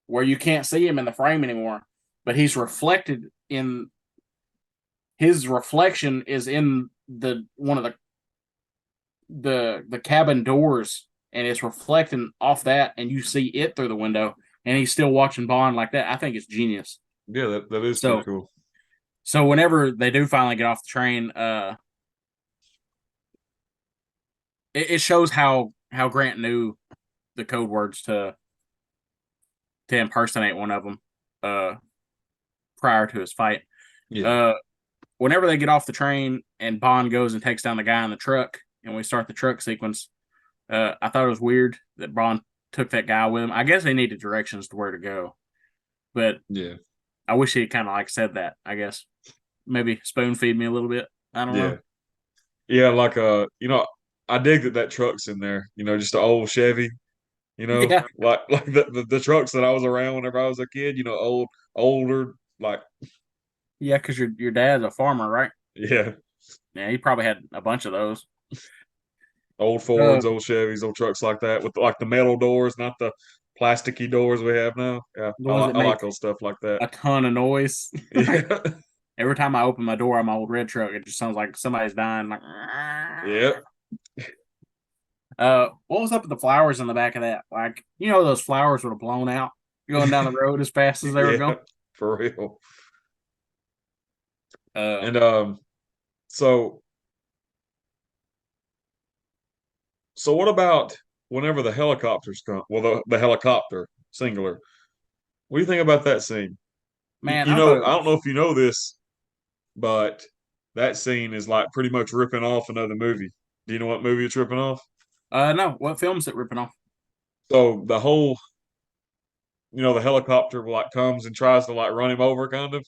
S1: where you can't see him in the frame anymore, but he's reflected in his reflection is in the one of the cabin doors and it's reflecting off that and you see it through the window and he's still watching Bond like that. I think it's genius.
S3: yeah. That is pretty
S1: So
S3: cool.
S1: so whenever they do finally get off the train, it shows how Grant knew the code words to impersonate one of them uh, prior to his fight.
S3: Yeah,
S1: Uh, Whenever they get off the train and Bond goes and takes down the guy in the truck, and we start the truck sequence, I thought it was weird that Bond took that guy with him. I guess they needed directions to where to go, but
S3: yeah,
S1: I wish he had kind of like said that. I guess maybe spoon feed me a little bit. I don't
S3: yeah,
S1: know.
S3: yeah. Like I dig that truck's in there. Just an old Chevy.
S1: Yeah,
S3: Like the trucks that I was around whenever I was a kid. Older, like
S1: yeah, because your dad's a farmer, right?
S3: yeah,
S1: Yeah, he probably had a bunch of those.
S3: old
S1: Uh,
S3: Fords, old Chevys, old trucks like that with like the metal doors, not the plasticky doors we have now. Yeah,
S1: the
S3: I
S1: ones
S3: like
S1: that
S3: I like
S1: make
S3: old stuff like that.
S1: a ton of noise.
S3: Yeah,
S1: Every time I open my door on my old red truck, it just sounds like somebody's dying. Like,
S3: yeah,
S1: what was up with the flowers in the back of that? Like, those flowers would have blown out going down the road as fast as they were
S3: yeah,
S1: going.
S3: for real.
S1: Uh,
S3: And so so what about whenever the helicopters come? Well, the helicopter singular. What do you think about that scene?
S1: man, I thought it
S3: I don't know
S1: was.
S3: if you know this, but that scene is like pretty much ripping off another movie. Do you know what movie it's ripping off?
S1: No, what film's it ripping off?
S3: So the whole, the helicopter like comes and tries to like run him over, kind of,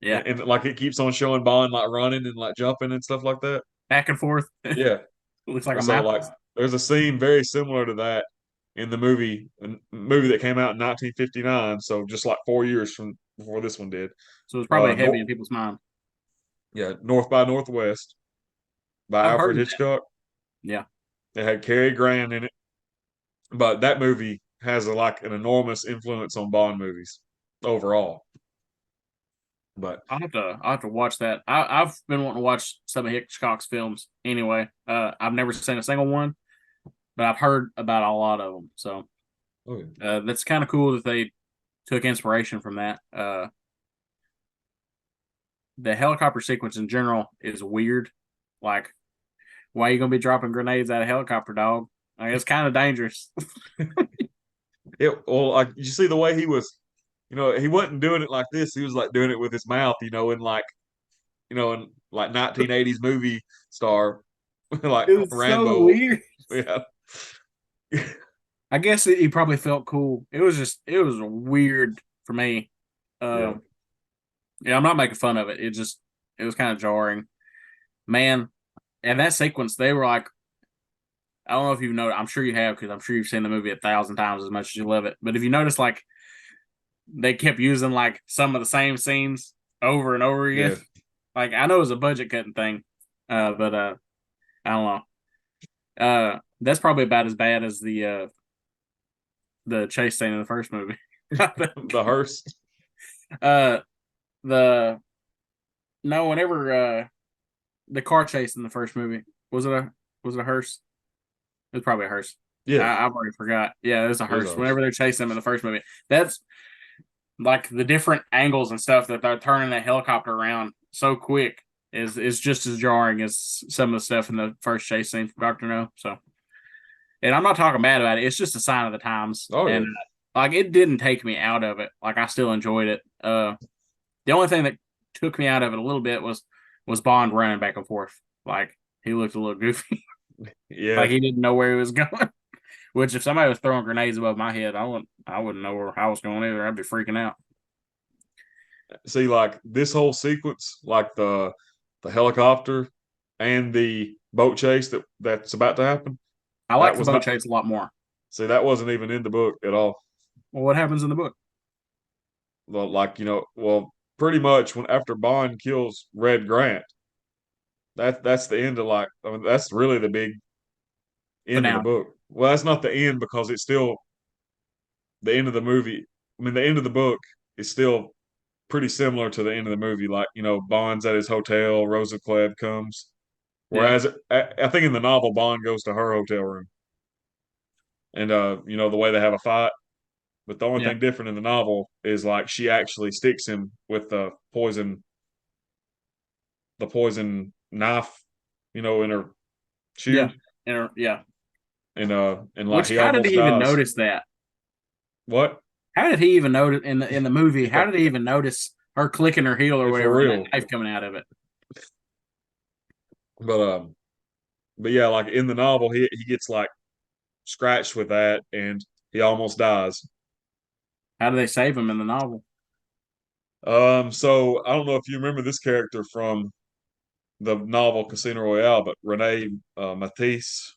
S1: Yeah,
S3: and like it keeps on showing Bond like running and like jumping and stuff like that.
S1: back and forth.
S3: Yeah.
S1: Looks like a
S3: So like,
S1: mouse.
S3: there's a scene very similar to that in the movie that came out in 1959. So just like 4 years from before this one did.
S1: So it's probably heavy
S3: North,
S1: in people's mind.
S3: yeah, North by Northwest by
S1: I've heard
S3: Alfred
S1: of that.
S3: Hitchcock.
S1: Yeah,
S3: It had Cary Grant in it, but that movie has like an enormous influence on Bond movies overall. But
S1: I'll have to watch that. I've been wanting to watch some of Hitchcock's films anyway. I've never seen a single one, but I've heard about a lot of them. So
S3: oh yeah,
S1: that's kind of cool that they took inspiration from that. The helicopter sequence in general is weird. Like, why are you gonna be dropping grenades out of helicopter, dog? Like, it's kind of dangerous.
S3: well, like you see the way he was, he wasn't doing it like this. He was like doing it with his mouth, in like 1980s movie star like
S1: It was so
S3: Rambo.
S1: weird.
S3: Yeah.
S1: I guess he probably felt cool. It was weird for me.
S3: Yeah,
S1: Um, yeah, I'm not making fun of it. It was kind of jarring, man. And that sequence, they were like, I don't know if you've noticed. I'm sure you have because I'm sure you've seen the movie 1,000 times as much as you love it. But if you notice, like they kept using like some of the same scenes over and over again.
S3: yeah.
S1: Like I know it was a budget cutting thing, but I don't know. That's probably about as bad as the chase scene in the first movie. I think.
S3: The hearse.
S1: Uh, the no, whenever the car chase in the first movie was it a hearse? It was probably a hearse.
S3: Yeah,
S1: I've already forgot. Yeah, it was a
S3: it was a
S1: hearse.
S3: hearse.
S1: Whenever they're chasing them in the first movie, that's like the different angles and stuff that they're turning that helicopter around so quick is just as jarring as some of the stuff in the first chase scene from Doctor No. So, and I'm not talking bad about it. It's just a sign of the times,
S3: Oh
S1: and
S3: yeah,
S1: like it didn't take me out of it. Like I still enjoyed it. The only thing that took me out of it a little bit was Bond running back and forth. Like he looked a little goofy.
S3: yeah.
S1: Like he didn't know where he was going. Which if somebody was throwing grenades above my head, I wouldn't know where I was going either. I'd be freaking out.
S3: See, like this whole sequence, like the helicopter and the boat chase that's about to happen.
S1: I
S3: That
S1: like the
S3: was
S1: boat
S3: not.
S1: chase a lot more.
S3: See, that wasn't even in the book at all.
S1: Well, what happens in the book?
S3: Well, like well, pretty much when after Bond kills Red Grant, that's the end of like. I mean, that's really the big end of the
S1: Finale.
S3: book. Well, that's not the end because it's still the end of the movie. I mean, the end of the book is still pretty similar to the end of the movie. Like, Bond's at his hotel, Rosa Klebb comes.
S1: Yeah,
S3: Whereas I think in the novel, Bond goes to her hotel room, and the way they have a fight. But the only
S1: yeah,
S3: thing different in the novel is like she actually sticks him with the poison knife, in her
S1: yeah,
S3: shoe,
S1: yeah.
S3: and like
S1: Which
S3: he
S1: how did
S3: almost
S1: he even
S3: dies.
S1: notice that?
S3: What?
S1: How did he even notice in the movie? How
S3: Yeah,
S1: did he even notice her clicking her heel or
S3: yeah, for
S1: whatever and that
S3: real.
S1: knife coming out of it?
S3: But yeah, like in the novel, he gets like scratched with that, and he almost dies.
S1: How do they save him in the novel?
S3: So I don't know if you remember this character from the novel Casino Royale, but Rene Mathis,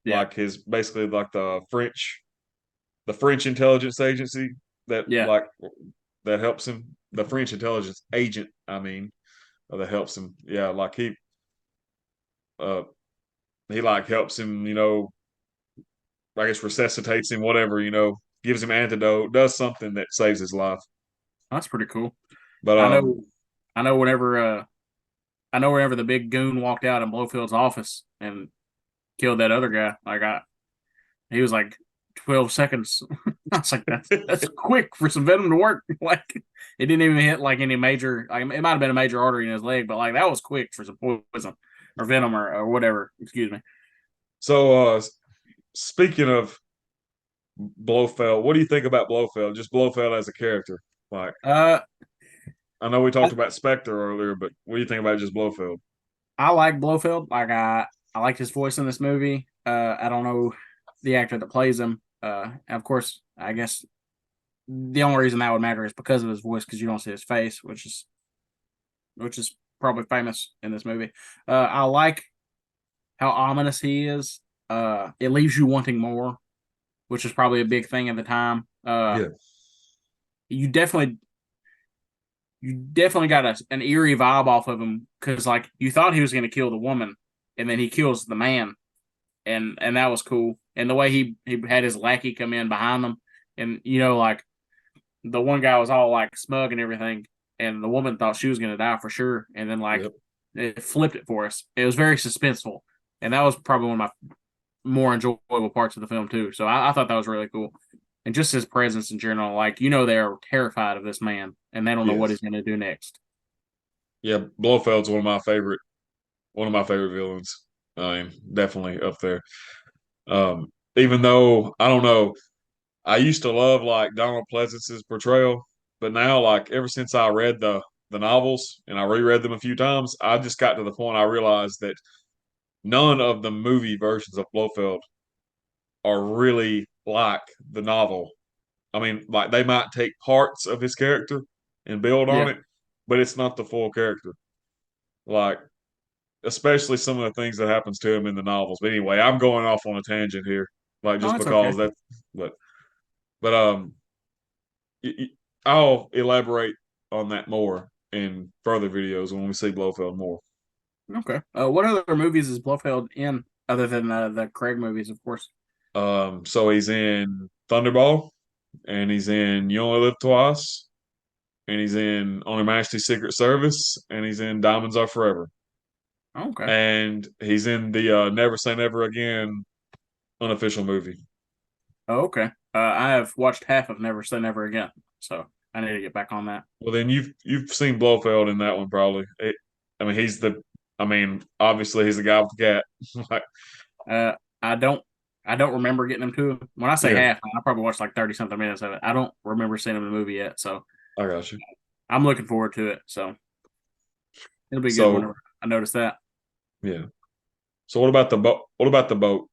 S1: Yeah,
S3: like his basically like the French intelligence agency that
S1: yeah,
S3: like that helps him, the French intelligence agent, I mean, that helps him. Yeah, like uh he like helps him, I guess resuscitates him, whatever, gives him antidote, does something that saves his life.
S1: that's pretty cool.
S3: But
S1: I know, I know. I know whenever the big goon walked out in Blofield's office and killed that other guy, he was like 12 seconds. I was like, that's quick for some venom to work. Like it didn't even hit like any major. Like it might have been a major artery in his leg, but like that was quick for some poison or venom or whatever. Excuse me.
S3: so speaking of Blofeld, what do you think about Blofeld? Just Blofeld as a character. Like
S1: Uh,
S3: I know we
S1: I,
S3: talked about Spectre earlier, but what do you think about just Blofeld?
S1: I like Blofeld. I liked his voice in this movie. I don't know the actor that plays him. Of course, I guess the only reason that would matter is because of his voice, because you don't see his face, which is probably famous in this movie. I like how ominous he is. It leaves you wanting more, which is probably a big thing at the time.
S3: Yeah.
S1: You definitely you definitely got an eerie vibe off of him because like you thought he was going to kill the woman, and then he kills the man, and that was cool. And the way he had his lackey come in behind them, and like the one guy was all like smug and everything, and the woman thought she was going to die for sure, and then like
S3: Yep.
S1: it flipped it for us. It was very suspenseful, and that was probably one of my more enjoyable parts of the film too. So I thought that was really cool, and just his presence in general, like they're terrified of this man, and they don't know what
S3: Yes.
S1: he's going to do next.
S3: Yeah. Blofeld's one of my favorite villains. I mean, definitely up there. Even though I don't know, I used to love like Donald Pleasance's portrayal, but now like ever since I read the novels and I reread them a few times, I just got to the point I realized that none of the movie versions of Blofeld are really like the novel. I mean, like they might take parts of his character and build on
S1: Yeah.
S3: it, but it's not the full character. Like, especially some of the things that happens to him in the novels. But anyway, I'm going off on a tangent here, like
S1: Oh,
S3: just
S1: it's
S3: because
S1: okay.
S3: that. But but I'll elaborate on that more in further videos when we see Blofeld more.
S1: Okay. What other movies is Blofeld in other than the Craig movies, of course?
S3: So he's in Thunderball, and he's in You Only Live Twice, and he's in On Her Majesty's Secret Service, and he's in Diamonds Are Forever,
S1: Okay.
S3: and he's in the Never Say Never Again unofficial movie.
S1: Oh, okay. I have watched half of Never Say Never Again, so I need to get back on that.
S3: Well, then you've seen Blofeld in that one probably. I mean, he's the. I mean, obviously he's the guy with the cat. Like,
S1: Uh, I don't, I don't remember getting him to him. When I say
S3: yeah,
S1: half, I probably watched like 30 something minutes of it. I don't remember seeing him in the movie yet, so
S3: I got you.
S1: I'm looking forward to it. So it'll be good
S3: So
S1: whenever I notice that.
S3: yeah. So what about the boat? What about the boat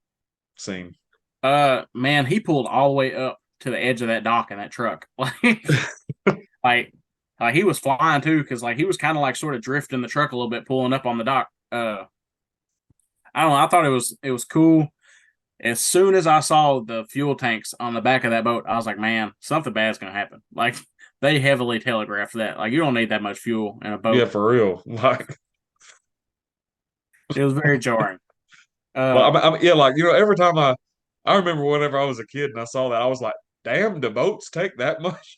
S3: scene?
S1: Man, he pulled all the way up to the edge of that dock in that truck, like, like he was flying too, because like he was kind of like sort of drifting the truck a little bit, pulling up on the dock. I don't know. I thought it was cool. As soon as I saw the fuel tanks on the back of that boat, I was like, man, something bad's gonna happen. Like they heavily telegraphed that. Like you don't need that much fuel in a
S3: Yeah,
S1: boat.
S3: for real.
S1: It was very jarring.
S3: Like,
S1: Uh,
S3: yeah, like every time I remember whenever I was a kid and I saw that, I was like, damn, the boats take that much.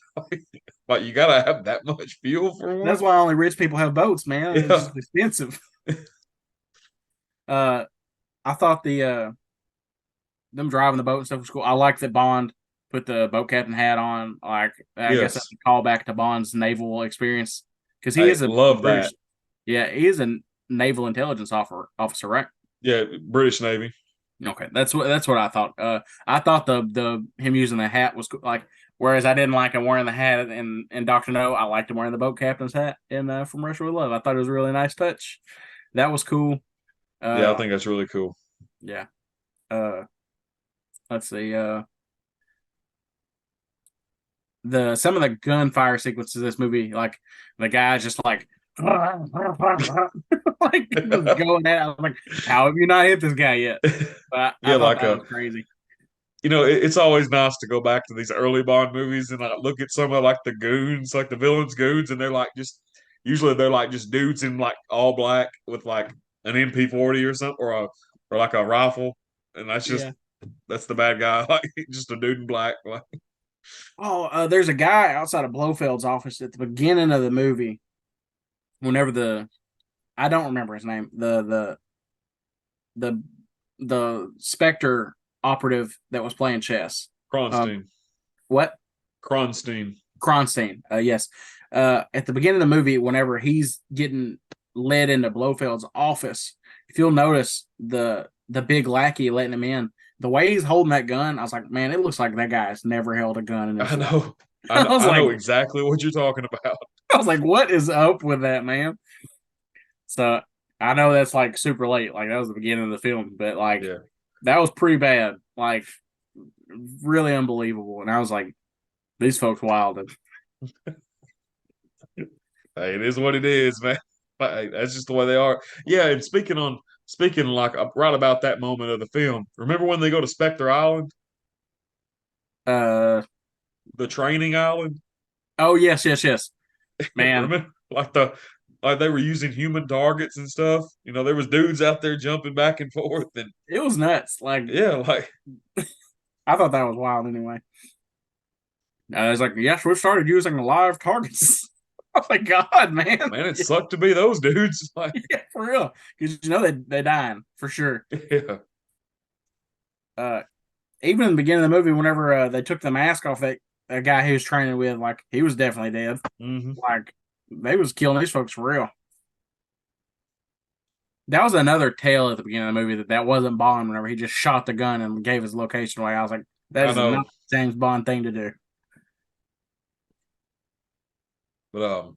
S3: Like, you gotta have that much fuel for one.
S1: that's why only rich people have boats, man. It's
S3: Yeah,
S1: just expensive. Uh, I thought the them driving the boat and stuff was cool. I like that Bond put the boat captain hat on. Like I guess that's
S3: yes,
S1: a callback to Bond's naval experience because he
S3: I
S1: is a
S3: love
S1: British.
S3: that.
S1: Yeah, he is a naval intelligence officer, right?
S3: Yeah, British Navy.
S1: Okay, that's what I thought. I thought the him using the hat was cool. Like, whereas I didn't like him wearing the hat in Doctor No, I liked him wearing the boat captain's hat in From Russia with Love. I thought it was a really nice touch. That was cool.
S3: Yeah, I
S1: Uh,
S3: think that's really cool.
S1: yeah. Uh, let's see. The some of the gunfire sequences of this movie, like the guy's just like like just going at. I'm like, how have you not hit this guy yet? But I
S3: Yeah,
S1: thought
S3: like
S1: that was crazy.
S3: it's always nice to go back to these early Bond movies and like look at some of like the goons, like the villains' goons, and they're like just usually they're like just dudes in like all black with like an MP40 or something or like a rifle, and
S1: Yeah.
S3: that's the bad guy, like just a dude in black. Like,
S1: Oh, there's a guy outside of Blofeld's office at the beginning of the movie. Whenever the I don't remember his name. The the Spectre operative that was playing chess. Um,
S3: Kronstein,
S1: what?
S3: Kronstein.
S1: Kronstein. Yes. At the beginning of the movie, whenever he's getting led into Blofeld's office, if you'll notice the big lackey letting him in, the way he's holding that gun, I was like, man, it looks like that guy has never held a gun in his
S3: I
S1: life.
S3: know,
S1: I was
S3: I
S1: like,
S3: know exactly what you're talking about.
S1: I was like, what is up with that, man? So I know that's like super late, like that was the beginning of the film, but like
S3: Yeah,
S1: that was pretty bad, like really unbelievable. And I was like, these folks wilded.
S3: hey, it is what it is, man. Hey, that's just the way they are. Yeah, and speaking like right about that moment of the film. Remember when they go to Spectre Island,
S1: Uh
S3: the training island?
S1: oh, yes, yes, yes, man.
S3: Remember like they were using human targets and stuff. There was dudes out there jumping back and forth, and
S1: It was nuts. Like
S3: yeah, like
S1: I thought that was wild. Anyway, I was like, yes, we've started using live targets. Oh my god, man!
S3: man, it sucked to be those dudes. Like
S1: Yeah, for real. Because they dying for sure.
S3: yeah,
S1: Uh, Even in the beginning of the movie, whenever they took the mask off that guy he was training with, like he was definitely dead.
S3: hmm
S1: Like they was killing these folks for real. That was another tale at the beginning of the movie that wasn't Bond. Whenever he just shot the gun and gave his location away, I was like, that
S3: I
S1: is not
S3: know,
S1: a James Bond thing to do.
S3: but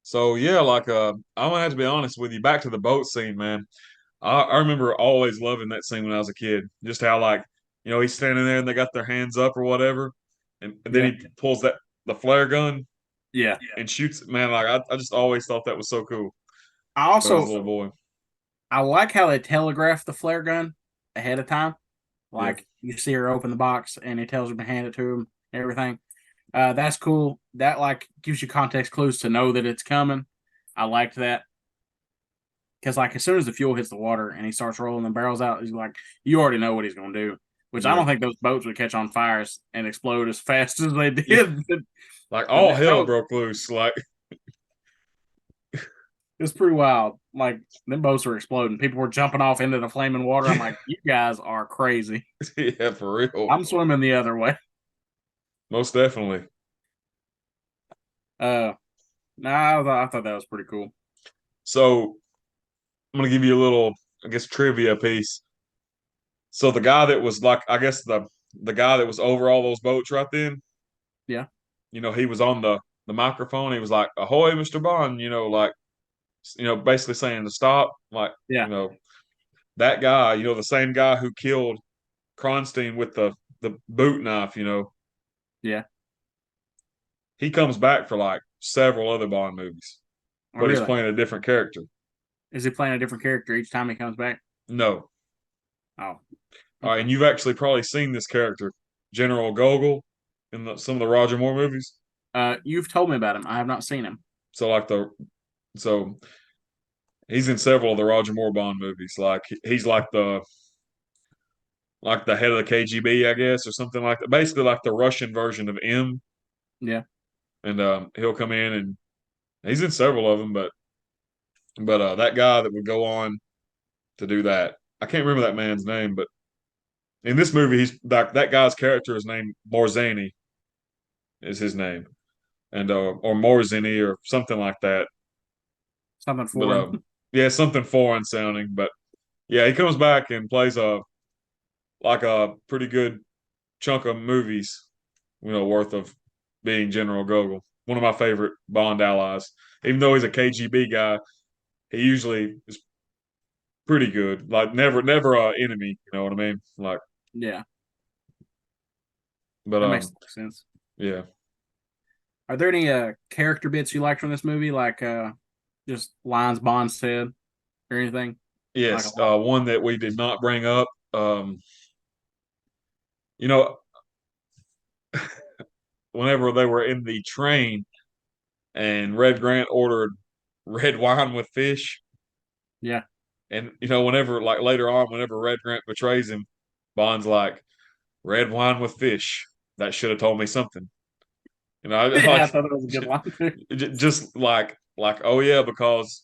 S3: so yeah, like I'm gonna have to be honest with you. Back to the boat scene, man. I remember always loving that scene when I was a kid. Just how like he's standing there and they got their hands up or whatever, and then
S1: Yeah.
S3: he pulls the flare gun
S1: Yeah.
S3: and shoots. Man, like I just always thought that was so cool
S1: I
S3: when I was a
S1: also
S3: little boy.
S1: I like how they telegraph the flare gun ahead of time.
S3: Yeah,
S1: Like you see her open the box and he tells her to hand it to him, everything. That's cool. That like gives you context clues to know that it's coming. I liked that because like as soon as the fuel hits the water and he starts rolling the barrels out, he's like, you already know what he's going to do. Which I
S3: yeah,
S1: don't think those boats would catch on fires and explode as fast as they
S3: yeah.
S1: did.
S3: Like
S1: But
S3: all
S1: that
S3: hell
S1: was
S3: broke loose. Like
S1: it's pretty wild. Like them boats were exploding. People were jumping off into the flaming water. I'm like, you guys are crazy.
S3: yeah, for real,
S1: I'm swimming the other way.
S3: most definitely.
S1: Uh, I thought that was pretty cool.
S3: So I'm gonna give you a little, I guess, trivia piece. So the guy that was like, I guess the guy that was over all those boats right then,
S1: Yeah,
S3: he was on the microphone. He was like, "Ahoy, Mr. Bond!" Like, basically saying to stop. Like,
S1: yeah,
S3: that guy, the same guy who killed Kronstein with the boot knife.
S1: yeah.
S3: He comes back for like several other Bond movies,
S1: Oh,
S3: but he's
S1: really?
S3: playing a different character.
S1: Is he playing a different character each time he comes back?
S3: No,
S1: Oh,
S3: all right, and
S1: okay.
S3: you've actually probably seen this character, General Gogol, in some of the Roger Moore movies.
S1: You've told me about him. I have not seen him.
S3: So like so he's in several of the Roger Moore Bond movies. Like he's like the head of the KGB, I guess, or something like that. Basically, like the Russian version of M.
S1: Yeah,
S3: And he'll come in and he's in several of them, but that guy that would go on to do that, I can't remember that man's name, but in this movie, he's that guy's character is named Morzani, is his name, and or Morzini or something like that.
S1: something
S3: But
S1: foreign.
S3: yeah, something foreign sounding. But yeah, he comes back and plays a pretty good chunk of movies, worth of being General Gogol. One of my favorite Bond allies. Even though he's a KGB guy, he usually is pretty good. Like never a enemy. You know what I mean? Like,
S1: Yeah,
S3: but
S1: that makes sense.
S3: yeah.
S1: Are there any character bits you like from this movie? Like just lines Bond said or anything? Like a
S3: Yes,
S1: lot.
S3: one that we did not bring up. You know, whenever they were in the train and Red Grant ordered red wine with fish,
S1: Yeah.
S3: and whenever like later on, whenever Red Grant betrays him, Bond's like, "Red wine with fish." That should have told me something. I
S1: Yeah, I
S3: like
S1: thought that was a good line too.
S3: just like oh yeah, because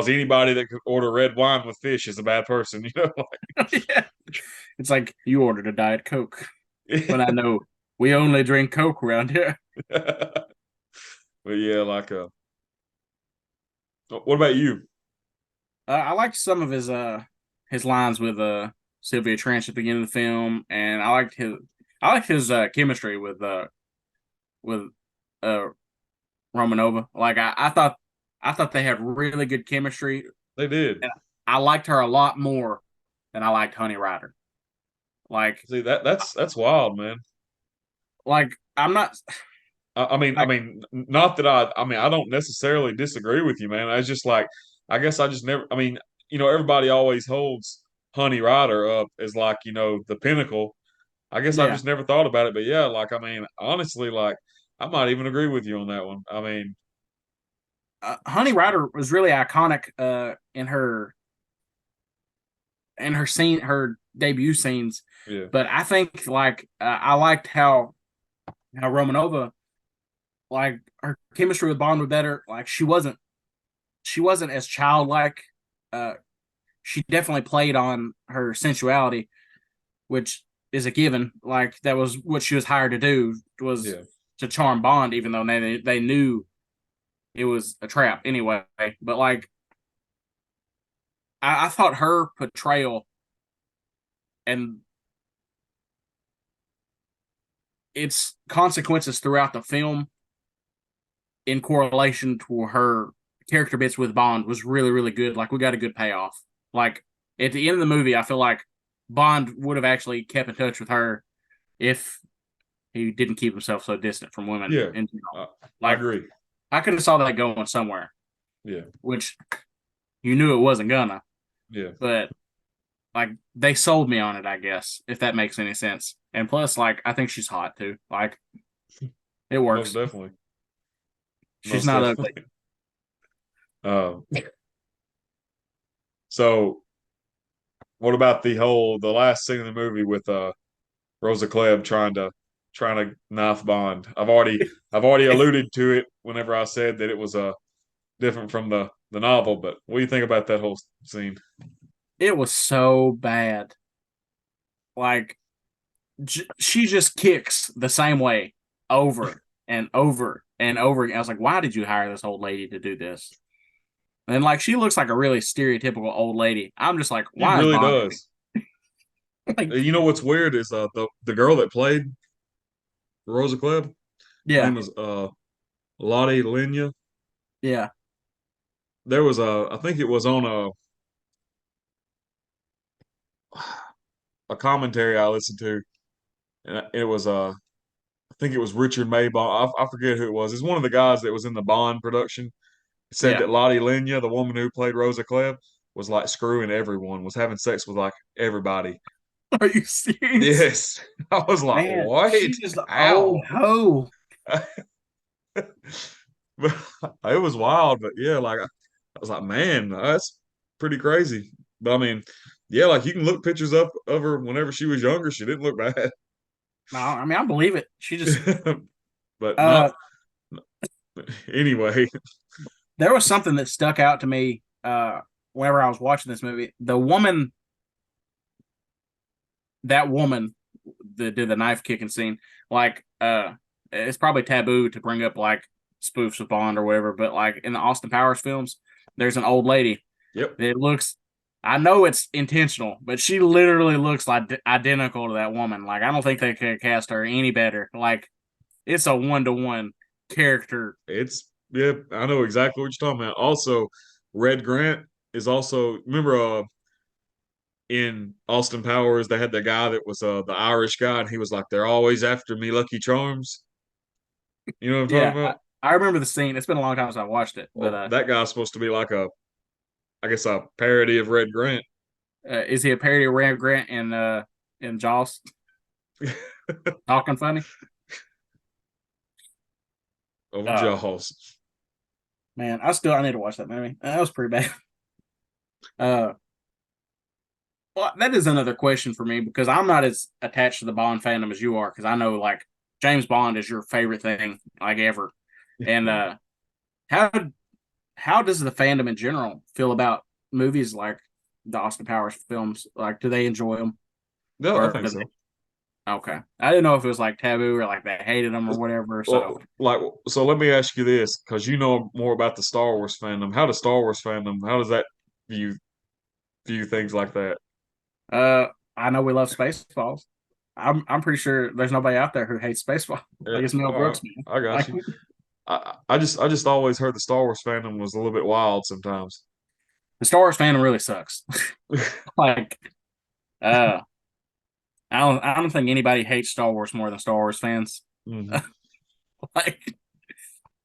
S3: anybody that could order red wine with fish is a bad person.
S1: Yeah. It's like you ordered a Diet Coke when I
S3: Like,
S1: know we only drink Coke around here.
S3: but yeah, like what about you?
S1: I liked some of his lines with Sylvia Trench at the beginning of the film, and I liked his chemistry with uh Romanova. Like I thought they had really good chemistry,
S3: They did.
S1: and I liked her a lot more than I liked Honey Rider. Like
S3: See that's wild, man.
S1: like I'm not
S3: I
S1: like
S3: mean, not that I mean, I don't necessarily disagree with you, man. I just like, I guess I just never. I mean, everybody always holds Honey Rider up as like, the pinnacle. I guess I've
S1: yeah.
S3: just never thought about it, but yeah, like, I mean, honestly, like, I might even agree with you on that one. I mean,
S1: Honey Rider was really iconic in her debut scenes,
S3: yeah,
S1: but I think like I liked how Romanova, like her chemistry with Bond was better. Like she wasn't as childlike. Uh, she definitely played on her sensuality, which is a given. Like that was what she was hired to do, was
S3: yeah,
S1: to charm Bond, even though they knew it was a trap anyway. But like I thought her portrayal and its consequences throughout the film in correlation to her character bits with Bond was really, really good. Like, we got a good payoff. Like, at the end of the movie, I feel like Bond would have actually kept in touch with her if he didn't keep himself so distant from women
S3: Yeah,
S1: in general.
S3: I
S1: Like,
S3: agree.
S1: I could have saw that going somewhere,
S3: Yeah,
S1: which you knew it wasn't gonna,
S3: yeah,
S1: but like they sold me on it, I guess, if that makes any sense. And plus, like, I think she's hot too. Like, it
S3: most
S1: works.
S3: definitely,
S1: She's
S3: most
S1: not ugly.
S3: definitely. Um, so what about the last scene in the movie with Rosa Klebb trying to knife Bond? I've already alluded to it whenever I said that it was different from the novel, but what do you think about that whole scene?
S1: It was so bad. Like, she just kicks the same way over and over and over again. I was like, why did you hire this old lady to do this? And like, she looks like a really stereotypical old lady. I'm just like,
S3: He
S1: why is
S3: really
S1: Bond
S3: does.
S1: like,
S3: You know what's weird is the girl that played Rosa Klebb, her
S1: yeah,
S3: name is Lottie Lenya.
S1: yeah.
S3: There was I think it was on a commentary I listened to, and it was I think it was Richard Maybon. I forget who it was. It's one of the guys that was in the Bond production. Said
S1: Yeah.
S3: that Lottie Lenya, the woman who played Rosa Klebb, was like screwing everyone, was having sex with like everybody.
S1: Are you serious?
S3: Yes, I was like,
S1: Man,
S3: what?
S1: she's just an old
S3: How?
S1: hoe.
S3: But it was wild, but yeah, like I was like, man, that's pretty crazy. But I mean, yeah, like you can look pictures up of her whenever she was younger. She didn't look bad,
S1: No, I mean, I believe it. She just
S3: but
S1: uh
S3: not anyway.
S1: there was something that stuck out to me whenever I was watching this movie. That woman that did the knife kicking scene, like it's probably taboo to bring up like spoofs of Bond or whatever, but like in the Austin Powers films, there's an old lady
S3: Yep,
S1: that looks, I know it's intentional, but she literally looks like identical to that woman. Like, I don't think they could cast her any better. Like, it's a 1-to-1 character.
S3: yeah, I know exactly what you're talking about. Also, Red Grant is also remember in Austin Powers they had the guy that was the Irish guy, and he was like, "They're always after me, Lucky Charms." You know what I'm talking
S1: Yeah,
S3: about?
S1: I remember the scene. It's been a long time since I watched it, but
S3: Well, that guy's supposed to be like I guess a parody of Red Grant.
S1: is he a parody of Ram Grant in Jaws? Talking funny?
S3: Of
S1: Uh
S3: Jaws.
S1: Man, I need to watch that movie. That was pretty bad. Uh well, that is another question for me because I'm not as attached to the Bond fandom as you are, because I know like James Bond is your favorite thing like ever. And
S3: Yeah.
S1: how how does the fandom in general feel about movies like the Austin Powers films? Like, do they enjoy them,
S3: No, I
S1: or
S3: think
S1: do they?
S3: so.
S1: Okay, I didn't know if it was like taboo or like they hated them or whatever. So,
S3: Well, like, so let me ask you this, because you know more about the Star Wars fandom. How does that view view things like that?
S1: uh, I know we love Spaceballs. I'm pretty sure there's nobody out there who hates Spaceballs.
S3: Yeah,
S1: Like, it's Mel
S3: all right,
S1: Brooks, man.
S3: I got
S1: Like,
S3: you. I just always heard the Star Wars fandom was a little bit wild sometimes.
S1: the Star Wars fandom really sucks. Like, uh, I don't think anybody hates Star Wars more than Star Wars fans.
S3: Mhm.
S1: like,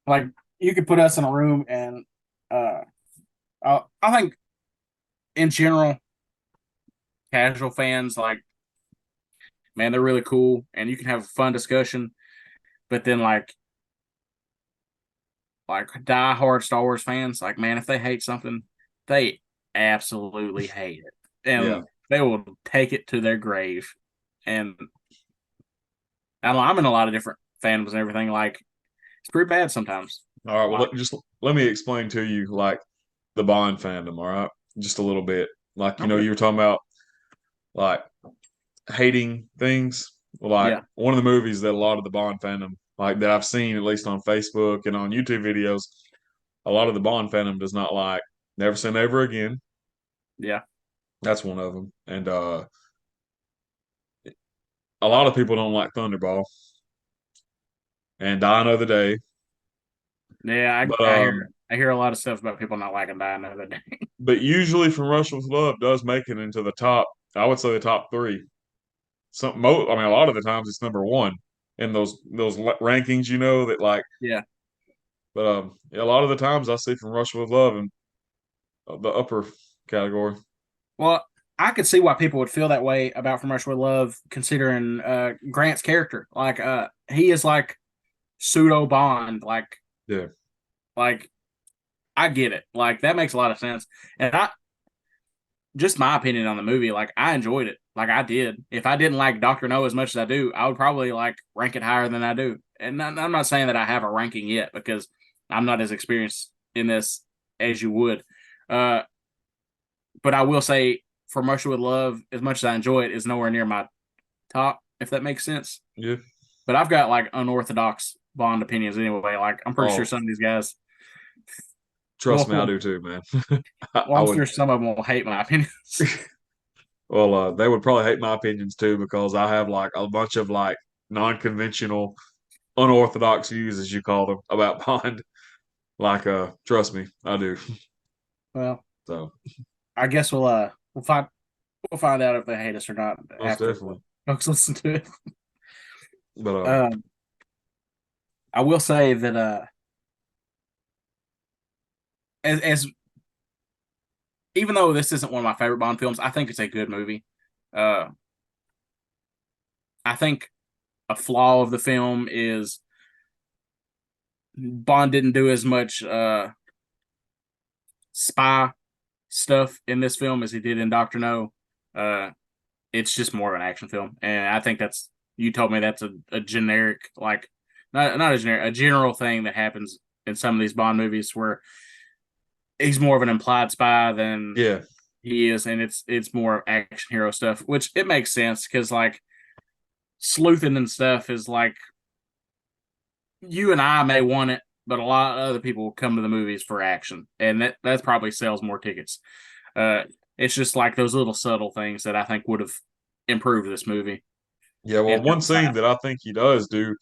S1: like you could put us in a room and uh, I think in general, casual fans, like, man, they're really cool and you can have a fun discussion. But then like die hard Star Wars fans, like, man, if they hate something, they absolutely hate it.
S3: Yeah.
S1: And they will take it to their grave. And I don't know, I'm in a lot of different fandoms and everything. Like, it's pretty bad sometimes.
S3: All right. Well,
S1: Like,
S3: just let me explain to you like the Bond fandom. All right, just a little bit. Like
S1: okay.
S3: you were talking about like hating things. Like
S1: Yeah.
S3: one of the movies that a lot of the Bond fandom, like that I've seen at least on Facebook and on YouTube videos, a lot of the Bond fandom does not like Never Say Never Again.
S1: Yeah.
S3: That's one of them, and a lot of people don't like Thunderball and Die Another Day.
S1: Yeah.
S3: But
S1: I hear it. I hear a lot of stuff about people not liking Die Another Day.
S3: but usually From Russia with Love does make it into the top. I would say the top three. I mean, a lot of the times it's number one in those rankings. That like,
S1: Yeah.
S3: but yeah, a lot of the times I see From Russia with Love in the upper category.
S1: Well, I could see why people would feel that way about From Russia with Love, considering Grant's character. Like, he is like pseudo Bond.
S3: Yeah,
S1: Like I get it. Like that makes a lot of sense. And I just my opinion on the movie, like I enjoyed it. Like I did. If I didn't like Doctor No as much as I do, I would probably like rank it higher than I do. And I'm not saying that I have a ranking yet because I'm not as experienced in this as you would. Uh, but I will say, From Russia with Love, as much as I enjoy it, is nowhere near my top. If that makes sense.
S3: yeah.
S1: But I've got like unorthodox Bond opinions anyway. Like I'm pretty sure
S3: Oh,
S1: some of these guys
S3: trust me, I
S1: will.
S3: do too, man.
S1: Well,
S3: I
S1: I'm
S3: would.
S1: sure some of them will hate my opinions.
S3: Well, they would probably hate my opinions too because I have like a bunch of like non-conventional, unorthodox views, as you call them, about Bond. Like, trust me, I do.
S1: Well,
S3: So
S1: I guess we'll find out if they hate us or not
S3: most
S1: after
S3: definitely.
S1: folks listen to it.
S3: But
S1: Um, I will say that as even though this isn't one of my favorite Bond films, I think it's a good movie. Uh, I think a flaw of the film is Bond didn't do as much spy stuff in this film as he did in Doctor No. Uh, it's just more of an action film, and I think that's you told me that's a generic like not a generic a general thing that happens in some of these Bond movies where he's more of an implied spy than
S3: yeah,
S1: he is, and it's more action hero stuff, which it makes sense because like sleuthing and stuff is like you and I may want it, but a lot of other people come to the movies for action, and that probably sells more tickets. Uh, it's just like those little subtle things that I think would have improved this movie
S3: yeah. Well,
S1: and
S3: one scene
S1: emphasized.
S3: that I think he does do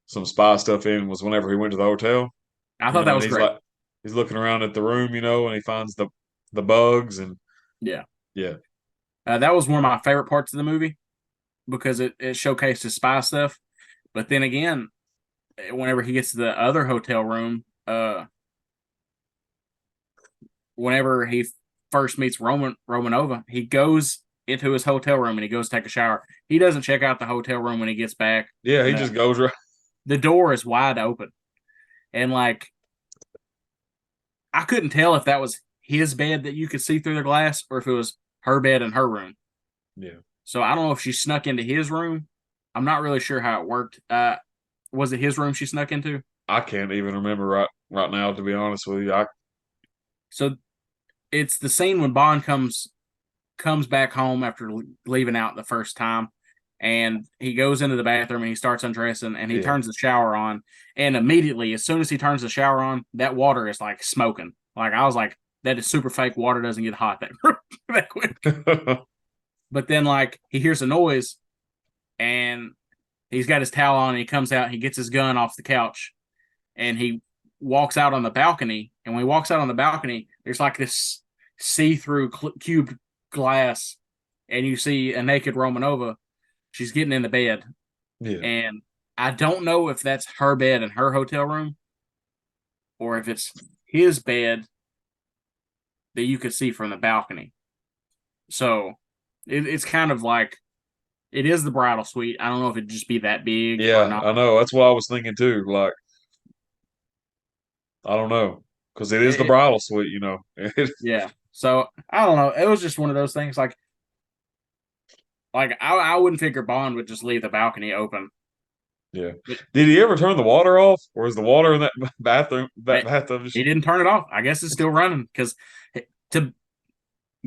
S3: some spy stuff in was whenever he went to the hotel.
S1: I thought that
S3: And
S1: was great.
S3: he's looking around at the room, and he finds the bugs, and
S1: Yeah,
S3: yeah,
S1: that was one of my favorite parts of the movie because it showcased his spy stuff. But then again, whenever he gets to the other hotel room, whenever he first meets Romanova, he goes into his hotel room and he goes to take a shower. He doesn't check out the hotel room when he gets back.
S3: yeah. He
S1: No,
S3: just goes right.
S1: the door is wide open, and like I couldn't tell if that was his bed that you could see through the glass or if it was her bed in her room.
S3: Yeah,
S1: So I don't know if she snuck into his room. I'm not really sure how it worked. Was it his room she snuck into?
S3: I can't even remember right now, to be honest with you.
S1: So it's the scene when Bond comes back home after leaving out the first time, and he goes into the bathroom and he starts undressing and he
S3: Yeah.
S1: turns the shower on, and immediately as soon as he turns the shower on, that water is like smoking. Like I was like, that is super fake. Water doesn't get hot that quick. But then like he hears a noise and he's got his towel on and he comes out, he gets his gun off the couch and he walks out on the balcony. And when he walks out on the balcony, there's like this see-through cubed glass, and you see a naked Romanova. She's getting in the bed,
S3: Yeah.
S1: and I don't know if that's her bed in her hotel room or if it's his bed that you could see from the balcony. So it's kind of like it is the bridal suite. I don't know if it'd just be that big or
S3: Yeah,
S1: not.
S3: I know. That's what I was thinking too. Like, I don't know. Because it is the
S1: It,
S3: bridal suite.
S1: yeah. So I don't know. It was just one of those things. Like I wouldn't figure Bond would just leave the balcony open.
S3: Yeah.
S1: But
S3: Did he ever turn the water off? Or is the water in that
S1: hey,
S3: bathtub
S1: he
S3: just
S1: didn't turn it off. I guess it's still running because to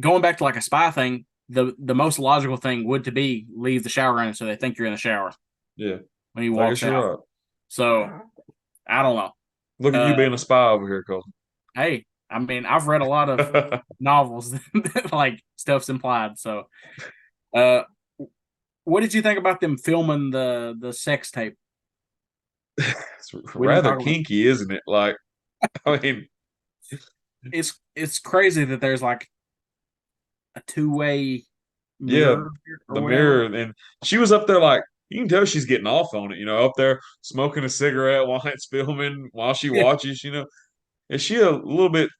S1: going back to like a spy thing, the most logical thing would to be leave the shower running so they think you're in the shower
S3: yeah.
S1: when he
S3: I
S1: walks
S3: guess you're
S1: out.
S3: right.
S1: So I don't know.
S3: Look at you
S1: Uh,
S3: being a spy over here, Colton.
S1: hey, I mean, I've read a lot of novels that like stuff's implied. So, uh, what did you think about them filming the sex tape?
S3: It's
S1: We didn't
S3: rather
S1: talk about.
S3: kinky, isn't it? Like, I mean,
S1: it's crazy that there's like a two-way
S3: Yeah,
S1: mirror or
S3: the
S1: whatever.
S3: mirror, and she was up there like you can tell she's getting off on it, up there smoking a cigarette while it's filming, while she
S1: Yeah.
S3: watches. Is she a little bit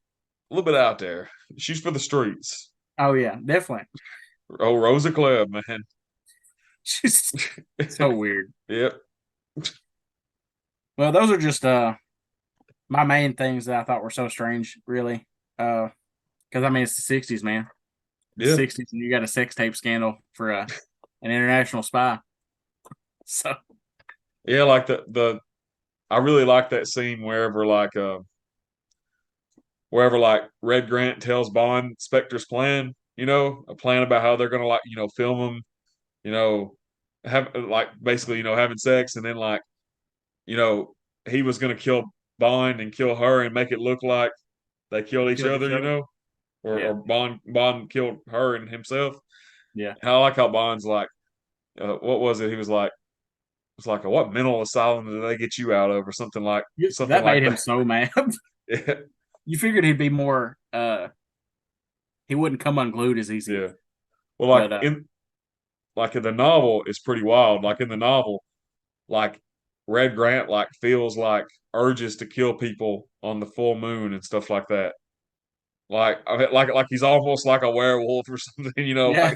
S3: out there? She's for the streets.
S1: Oh yeah, definitely.
S3: Oh, Rosa Klebb, man.
S1: She's so weird.
S3: Yep.
S1: Well, those are just my main things that I thought were so strange, really. Because I mean, it's the '60s, man. It's
S3: Yeah.
S1: '60s, and you got a sex tape scandal for an international spy. So
S3: Yeah, like the I really like that scene wherever Red Grant tells Bond Spectre's plan, a plan about how they're gonna film him, you know, have like basically, having sex, and then you know, he was gonna kill Bond and kill her and make it look like they killed
S1: they
S3: each
S1: killed
S3: other,
S1: each other.
S3: or
S1: Yeah,
S3: Bond killed her and himself.
S1: yeah.
S3: And I like how Bond's like, what was it? He was like, it's like, what mental asylum did they get you out of, or something
S1: That
S3: like
S1: made him
S3: that.
S1: so mad.
S3: Yeah,
S1: You figured he'd be more. He wouldn't come unglued as easy,
S3: yeah. Well,
S1: but
S3: in the novel, it's pretty wild. Like in the novel, like Red Grant feels like urges to kill people on the full moon and stuff like that. Like he's almost like a werewolf or something.
S1: yeah.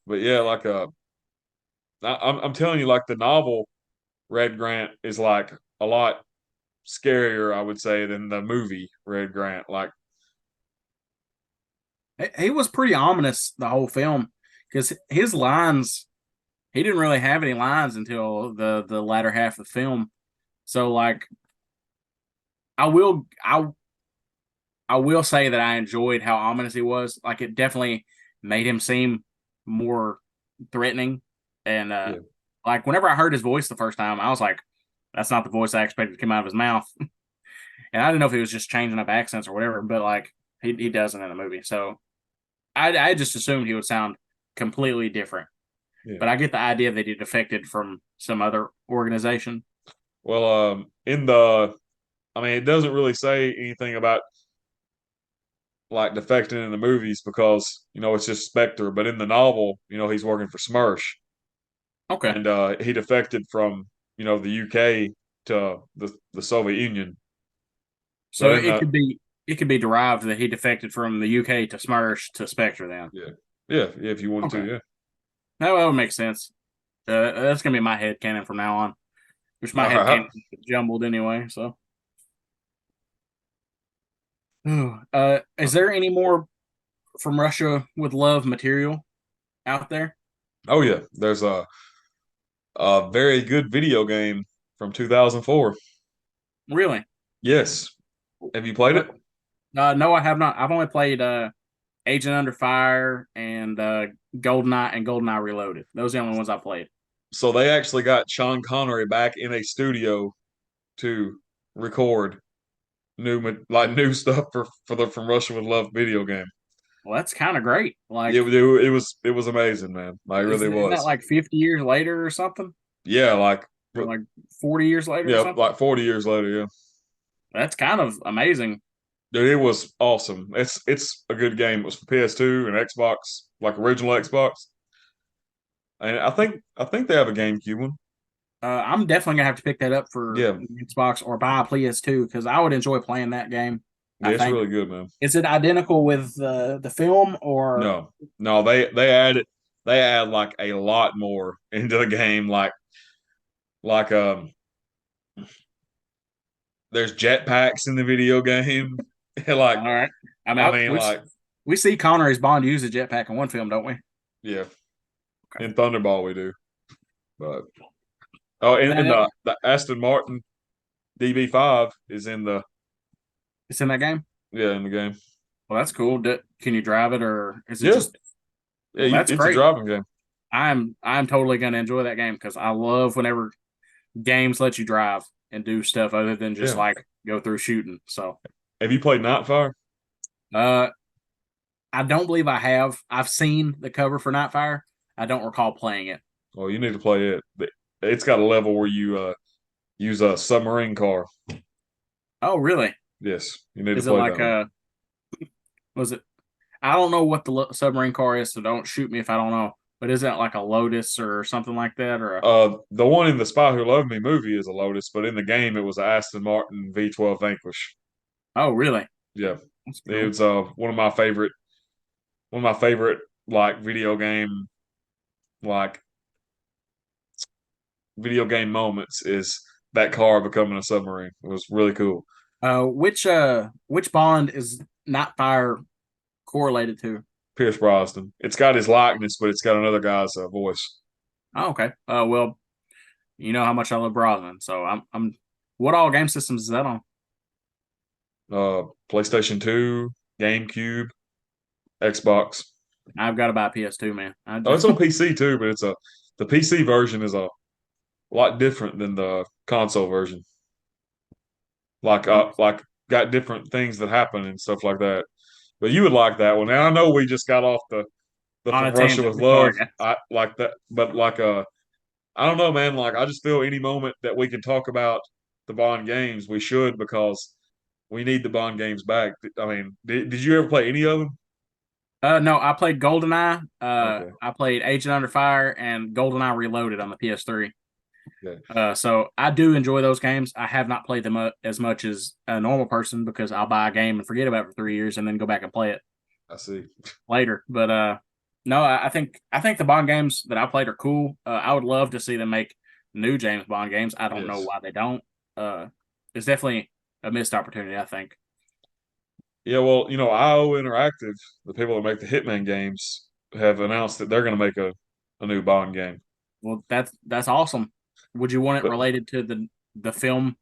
S3: But yeah, I'm telling you, like the novel, Red Grant is like a lot scarier, I would say, than the movie Red Grant. Like,
S1: He was pretty ominous the whole film because his lines. He didn't really have any lines until the latter half of the film. So like, I will I I will say that I enjoyed how ominous he was. Like it definitely made him seem more threatening. And
S3: yeah,
S1: like whenever I heard his voice the first time, I was like, that's not the voice I expected to come out of his mouth. And I didn't know if he was just changing up accents or whatever, but like he doesn't in the movie. So I just assumed he would sound completely different.
S3: yeah.
S1: But I get the idea that he defected from some other organization.
S3: Well, I mean, it doesn't really say anything about like defecting in the movies because it's just Spectre. But in the novel, he's working for Smersh,
S1: Okay.
S3: and he defected from the UK to the Soviet Union.
S1: So
S3: But in the
S1: it could be derived that he defected from the UK to Smersh to Spectre then.
S3: Yeah, yeah, yeah, if you wanted to,
S1: Okay.
S3: yeah.
S1: That would make sense. That's gonna be my head canon from now on. Which my
S3: All
S1: head
S3: right.
S1: canon is jumbled anyway. So, is there any more from Russia with Love material out there?
S3: Oh yeah, there's a very good video game from 2004.
S1: Really?
S3: Yes. Have you played
S1: What?
S3: it?
S1: No, I have not. I've only played Agent Under Fire and GoldenEye and GoldenEye Reloaded. Those are the only ones I played.
S3: So they actually got Sean Connery back in a studio to record new stuff for the From Russia with Love video game.
S1: Well, that's kind of great.
S3: It was amazing, man. Like, it really
S1: Isn't that
S3: was.
S1: like 50 years later or something?
S3: Yeah,
S1: Or like 40 years later or
S3: yeah,
S1: something?
S3: like 40 years later, yeah.
S1: That's kind of amazing.
S3: Dude, it was awesome. It's a good game. It was for PS2 and Xbox, like original Xbox. And I think they have a GameCube one.
S1: I'm definitely gonna have to pick that up for
S3: Yeah,
S1: Xbox or buy a PS2 because I would enjoy playing that game. I
S3: yeah, it's
S1: think.
S3: really good, man.
S1: Is it identical with the film or
S3: No, no, they add like a lot more into the game. Like there's jetpacks in the video game. Like,
S1: all right? I mean,
S3: I mean, like,
S1: we see Connery's Bond use a jetpack in one film, don't we?
S3: yeah,
S1: Okay.
S3: in Thunderball we do. But oh, and
S1: That
S3: the Aston Martin DB5 is
S1: it's in that game.
S3: in the game.
S1: Well, that's cool. Can you drive it or is it
S3: Yeah,
S1: just?
S3: yeah,
S1: Well, that's
S3: it's a
S1: great.
S3: driving game.
S1: I'm totally gonna enjoy that game because I love whenever games let you drive and do stuff other than just
S3: Yeah.
S1: like go through shooting. So,
S3: Have you played Nightfire?
S1: uh, I don't believe I have. I've seen the cover for Nightfire. I don't recall playing it.
S3: Oh, you need to play it. It's got a level where you use a submarine car.
S1: Oh, really?
S3: Yes, you need to
S1: Is it
S3: play that
S1: like
S3: one.
S1: was it? I don't know what the submarine car is, so don't shoot me if I don't know. But is it like a Lotus or something like that, or a?
S3: The one in the Spy Who Loved Me movie is a Lotus, but in the game it was a Aston Martin V12 Vanquish.
S1: Oh, really?
S3: Yeah,
S1: That's cool.
S3: it's one of my favorite like like video game moments is that car becoming a submarine. It was really cool.
S1: Which Bond is not fire correlated to?
S3: Pierce Brosnan. It's got his likeness, but it's got another guy's voice.
S1: Oh, okay. Well, you know how much I love Brosnan, so I'm. What all game systems is that on?
S3: PlayStation 2, GameCube, Xbox.
S1: I've got to buy PS2, man. I
S3: Oh,
S1: just,
S3: it's on PC too, but the PC version is a lot different than the console version. Like got different things that happen and stuff like that. But you would like that one. And I know we just got off the
S1: on a
S3: From Russia
S1: tangent.
S3: with
S1: Sorry,
S3: Love.
S1: guys.
S3: I like that, but I don't know, man. Like I just feel any moment that we can talk about the Bond games, we should because we need the Bond games back. I mean, did you ever play any of them?
S1: No, I played GoldenEye.
S3: Okay,
S1: I played Agent Under Fire and GoldenEye Reloaded on the PS3.
S3: yeah,
S1: So I do enjoy those games. I have not played them as much as a normal person because I'll buy a game and forget about it for 3 years and then go back and play it
S3: I see.
S1: later. But no, I think the Bond games that I played are cool. I would love to see them make new James Bond games. I don't know
S3: Yes,
S1: why they don't. Uh, it's definitely a missed opportunity. I think.
S3: yeah. Well, IO Interactive, the people that make the Hitman games, have announced that they're going to make a new Bond game.
S1: Well, that's awesome. Would you want it
S3: But
S1: related to the film,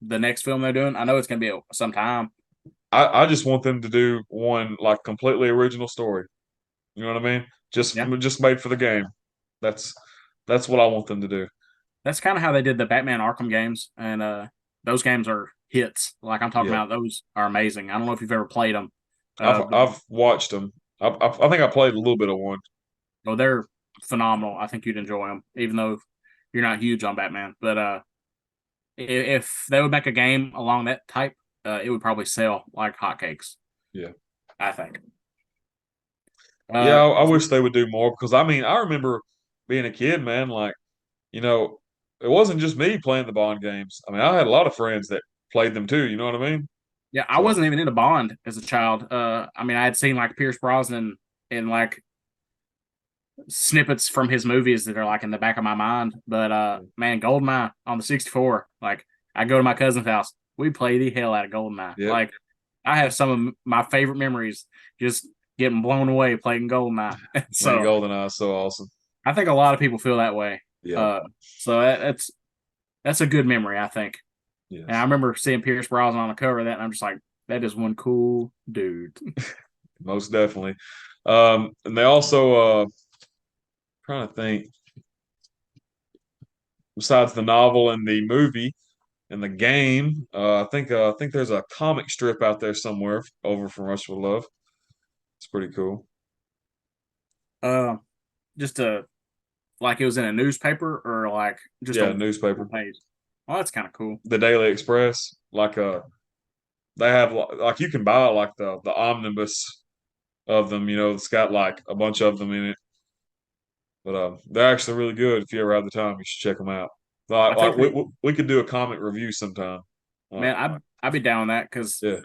S1: the next film they're doing? I know it's gonna be some time.
S3: I just want them to do one like completely original story. You know what I mean?
S1: Yeah,
S3: Just made for the game. That's that's what I want them to do.
S1: that's kind of how they did the Batman Arkham games, and those games are hits. Like I'm talking
S3: Yeah,
S1: about, those are amazing. I don't know if you've ever played them, but
S3: I've watched them. I think I played a little bit of one.
S1: well, they're phenomenal. I think you'd enjoy them, even though you're not huge on Batman. But if they would make a game along that type, it would probably sell like hotcakes.
S3: Yeah,
S1: I think.
S3: yeah.
S1: Uh,
S3: I wish they would do more because I mean I remember being a kid, man. Like you know, it wasn't just me playing the Bond games. I mean, I had a lot of friends that played them too. You know what I mean?
S1: Yeah, I
S3: So
S1: wasn't even into Bond as a child. I mean, I had seen like Pierce Brosnan in like snippets from his movies that are like in the back of my mind. But man, Goldeneye on the 64, like I go to my cousin's house, we play the hell out of Goldeneye.
S3: yep,
S1: Like I have some of my favorite memories just getting blown away playing Goldeneye.
S3: man,
S1: So
S3: GoldenEye is so awesome.
S1: I think a lot of people feel that way.
S3: Yeah,
S1: Uh, so that's a good memory, I think. And I
S3: yes,
S1: remember seeing Pierce Brosnan on the cover of that, and I'm just like, that is one cool dude.
S3: most definitely. And they also trying to think besides the novel and the movie and the game. I think there's a comic strip out there somewhere over from Rush with Love. It's pretty cool.
S1: Uh, just a like it was in a newspaper or like just
S3: Yeah,
S1: a
S3: newspaper,
S1: page. Oh, that's kind of cool.
S3: the Daily Express. They have like you can buy like the omnibus of them. It's got like a bunch of them in it. But they're actually really good. If you ever have the time, you should check them out.
S1: I
S3: Like
S1: think that
S3: we could do a comic review sometime.
S1: man, I'd be down with that because
S3: Yeah,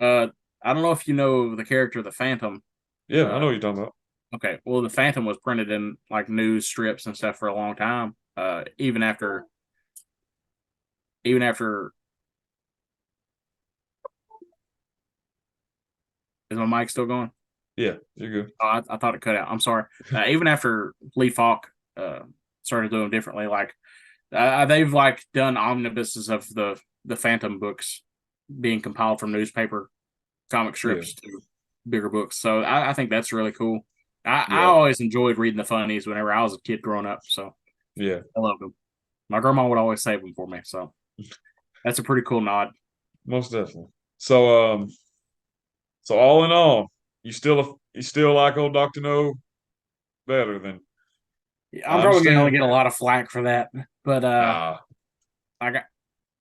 S1: uh, I don't know if you know the character the Phantom.
S3: yeah, I
S1: Uh,
S3: know what you're talking about.
S1: okay, well the Phantom was printed in like news strips and stuff for a long time. Even after is my mic still going?
S3: Yeah, you're good.
S1: Oh, I thought it cut out. I'm sorry. Even after Lee Falk started doing differently, like they've like done omnibuses of the Phantom books being compiled from newspaper comic
S3: Yeah,
S1: strips to bigger books. So I think that's really cool. I
S3: yeah,
S1: always enjoyed reading the funnies whenever I was a kid growing up. So
S3: yeah,
S1: I love them. My grandma would always save them for me. So that's a pretty cool nod.
S3: most definitely. So all in all, you still like old Doctor No better than
S1: I'm
S3: I
S1: probably gonna
S3: understand.
S1: get a lot of flack for that, but
S3: Nah,
S1: I got.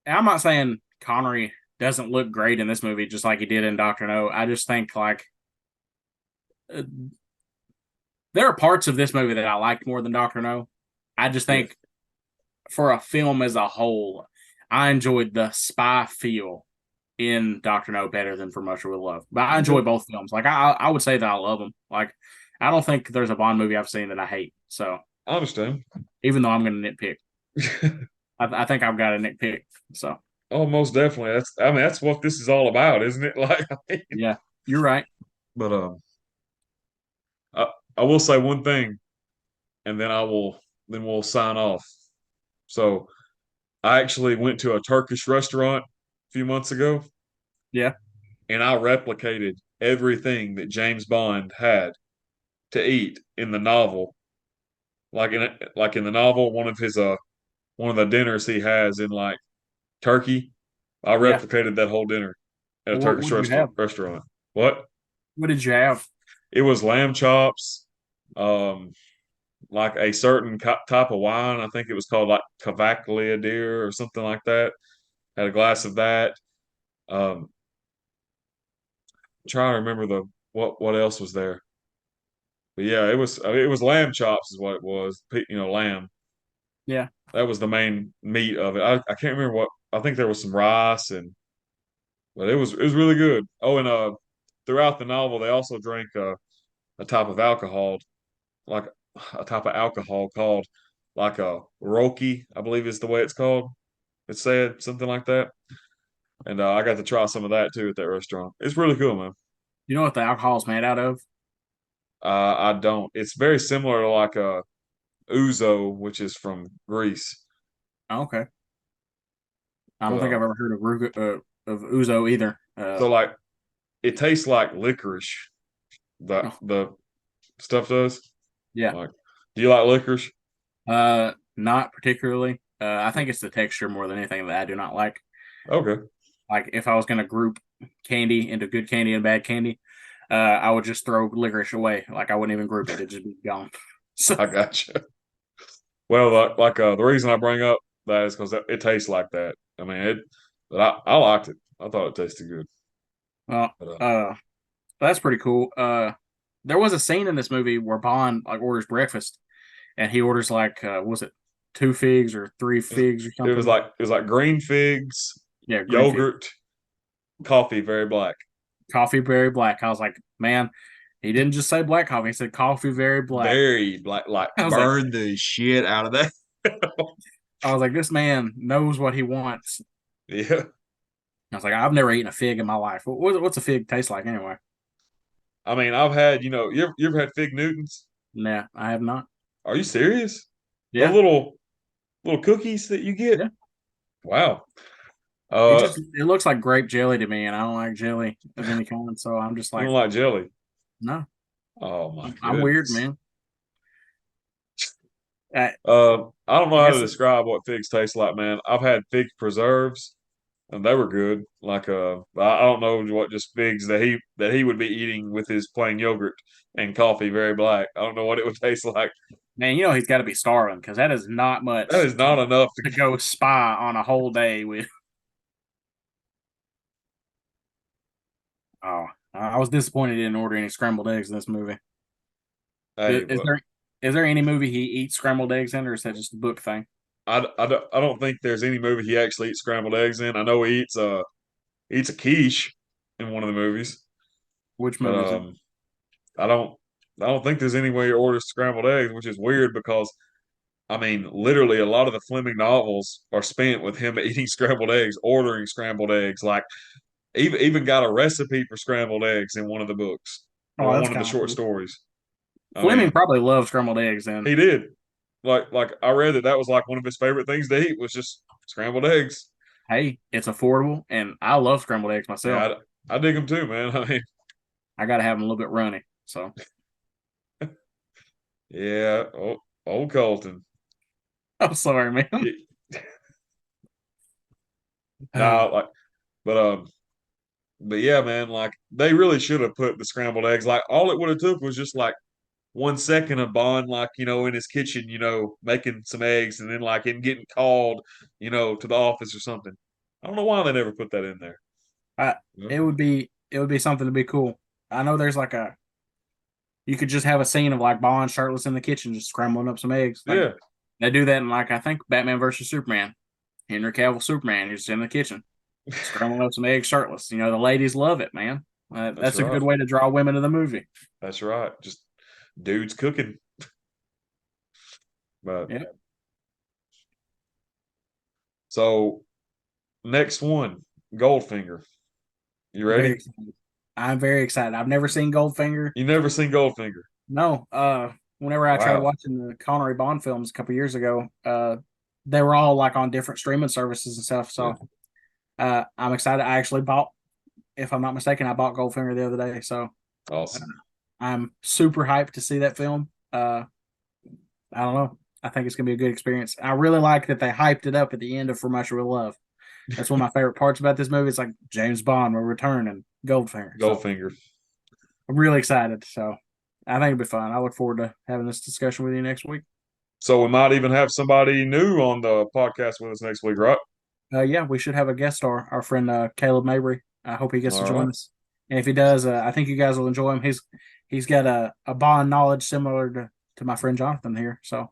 S1: I'm not saying Connery doesn't look great in this movie, just like he did in Doctor No. I just think like uh, there are parts of this movie that I liked more than Doctor No. I just
S3: Yeah.
S1: think for a film as a whole, I enjoyed the spy feel in Doctor No better than For Russia with Love. But I enjoy
S3: Okay.
S1: both films. Like I would say that I love them. Like I don't think there's a Bond movie I've seen that I hate. So
S3: I understand.
S1: even though I'm going to nitpick, I think I've got a nitpick. So
S3: Oh, most definitely. That's what this is all about, isn't it? Like,
S1: yeah, you're right.
S3: but I, I will say one thing, and then we'll sign off. So I actually went to a Turkish restaurant a few months ago,
S1: Yeah,
S3: and I replicated everything that James Bond had to eat in the novel. Like in the novel, one of the dinners he has in like Turkey, I
S1: yeah.
S3: replicated that whole dinner at a Turkish
S1: What did you have?
S3: restaurant. What?
S1: What did you have?
S3: It was lamb chops, um, like a certain type of wine. I think it was called like Cavaclia deer or something like that. Had a glass of that. Um, trying to remember the what else was there. But yeah, it was lamb chops is what it was. You know, lamb.
S1: Yeah,
S3: That was the main meat of it. I can't remember what. I think there was some rice and but it was really good. Oh, and throughout the novel they also drank a type of alcohol, like a type of alcohol called like a roki, I believe is the way it's called. It's said something like that. And I got to try some of that too at that restaurant. It's really cool, man.
S1: you know what the alcohol's made out of?
S3: I don't. It's very similar to like ouzo, which is from Greece.
S1: Oh, okay, I
S3: But
S1: don't think I've ever heard of of ouzo either.
S3: so like it tastes like licorice.
S1: Oh,
S3: The stuff does.
S1: yeah,
S3: Like, do you like licorice?
S1: not particularly. I think it's the texture more than anything that I do not like.
S3: Okay,
S1: Like if I was going to group candy into good candy and bad candy, I would just throw licorice away. Like I wouldn't even group it; it'd just be gone. So
S3: I got you. Well, the reason I bring up that is because it tastes like that. I mean, but I liked it. I thought it tasted good.
S1: well,
S3: But
S1: that's pretty cool. There was a scene in this movie where Bond like orders breakfast, and he orders like was it 2 figs or 3 figs or something?
S3: it was like green figs,
S1: Yeah, green fig,
S3: yogurt, coffee, very black.
S1: coffee very black. I was like, man, he didn't just say black coffee; he said coffee very black.
S3: Very black, like
S1: I was like,
S3: burn the shit out of that.
S1: this man knows what he wants.
S3: Yeah.
S1: I was like, I've never eaten a fig in my life. What's a fig taste like anyway?
S3: I mean, I've had, you ever had fig Newtons?
S1: Nah, I have not.
S3: Are you serious? The
S1: Yeah,
S3: little cookies that you get?
S1: yeah.
S3: Wow.
S1: It
S3: Uh,
S1: just it looks like grape jelly to me, and I don't like jelly of any kind. So I'm just
S3: you
S1: like,
S3: don't like jelly?
S1: no,
S3: Oh my
S1: I'm weird,
S3: goodness.
S1: man. Uh,
S3: I don't know
S1: I
S3: how to
S1: guess
S3: describe what figs taste like, man. I've had fig preserves, and they were good. Like, I don't know what just figs that he would be eating with his plain yogurt and coffee, very black. I don't know what it would taste like.
S1: man, he's got to be starving because that is not
S3: That
S1: much
S3: is not enough to.
S1: to go spy on a whole day with. Oh, I was disappointed he didn't order any scrambled eggs in this movie.
S3: Hey,
S1: Is
S3: but
S1: there any movie he eats scrambled eggs in, or is that just a book thing?
S3: I don't think there's any movie he actually eats scrambled eggs in. I know he eats a quiche in one of the movies,
S1: Which
S3: but
S1: movie is it?
S3: I don't I don't think there's any way he orders scrambled eggs, which is weird because I mean, literally, a lot of the Fleming novels are spent with him eating scrambled eggs, ordering scrambled eggs. Like, even got a recipe for scrambled eggs in one of the books
S1: Oh,
S3: or
S1: that's
S3: one of the
S1: kind of
S3: short
S1: cool.
S3: stories. I
S1: Fleming
S3: mean,
S1: probably loves scrambled eggs, and
S3: he did. Like I read that was like one of his favorite things to eat was just scrambled eggs.
S1: hey, it's affordable, and I love scrambled eggs myself.
S3: Yeah, I dig them too, man. I mean,
S1: I got to have them a little bit runny. So
S3: yeah, old Colton.
S1: I'm sorry, man.
S3: Yeah, nah, like, but but yeah, man, like they really should have put the scrambled eggs. Like all it would have took was just like 1 second of Bond, like, in his kitchen, making some eggs and then like him getting called, to the office or something. I don't know why they never put that in there.
S1: Uh,
S3: Yeah.
S1: it would be something to be cool. I know there's like a you could just have a scene of like Bond shirtless in the kitchen just scrambling up some eggs. Like
S3: Yeah,
S1: they do that in like I think Batman versus Superman. Henry Cavill Superman, he's in the kitchen scrambling up some eggs shirtless. The ladies love it, man.
S3: that's
S1: That's a
S3: right.
S1: good way to draw women to the movie.
S3: That's right. Just dudes cooking. But
S1: Yeah,
S3: so next one, Goldfinger. You
S1: very
S3: ready?
S1: excited. I'm very excited. I've never seen Goldfinger.
S3: You never seen Goldfinger?
S1: No, whenever I tried
S3: Wow.
S1: watching the Connery Bond films a couple years ago, they were all like on different streaming services and stuff.
S3: Yeah.
S1: So I'm excited. I actually bought, if I'm not mistaken, I bought Goldfinger the other day. So uh,
S3: Awesome.
S1: I'm super hyped to see that film. I don't know. I think it's gonna be a good experience. I really like that they hyped it up at the end of From Russia with Love. That's one of my favorite parts about this movie. It's like James Bond will return and Goldfinger. So
S3: Goldfinger.
S1: I'm really excited. So I think it'll be fun. I look forward to having this discussion with you next week.
S3: So we might even have somebody new on the podcast with us next week, right?
S1: Yeah, we should have a guest star, our friend Caleb Mabry. I hope he gets to
S3: All
S1: join
S3: right.
S1: us. And if he does, I think you guys will enjoy him. He's got a Bond knowledge similar to my friend Jonathan here. So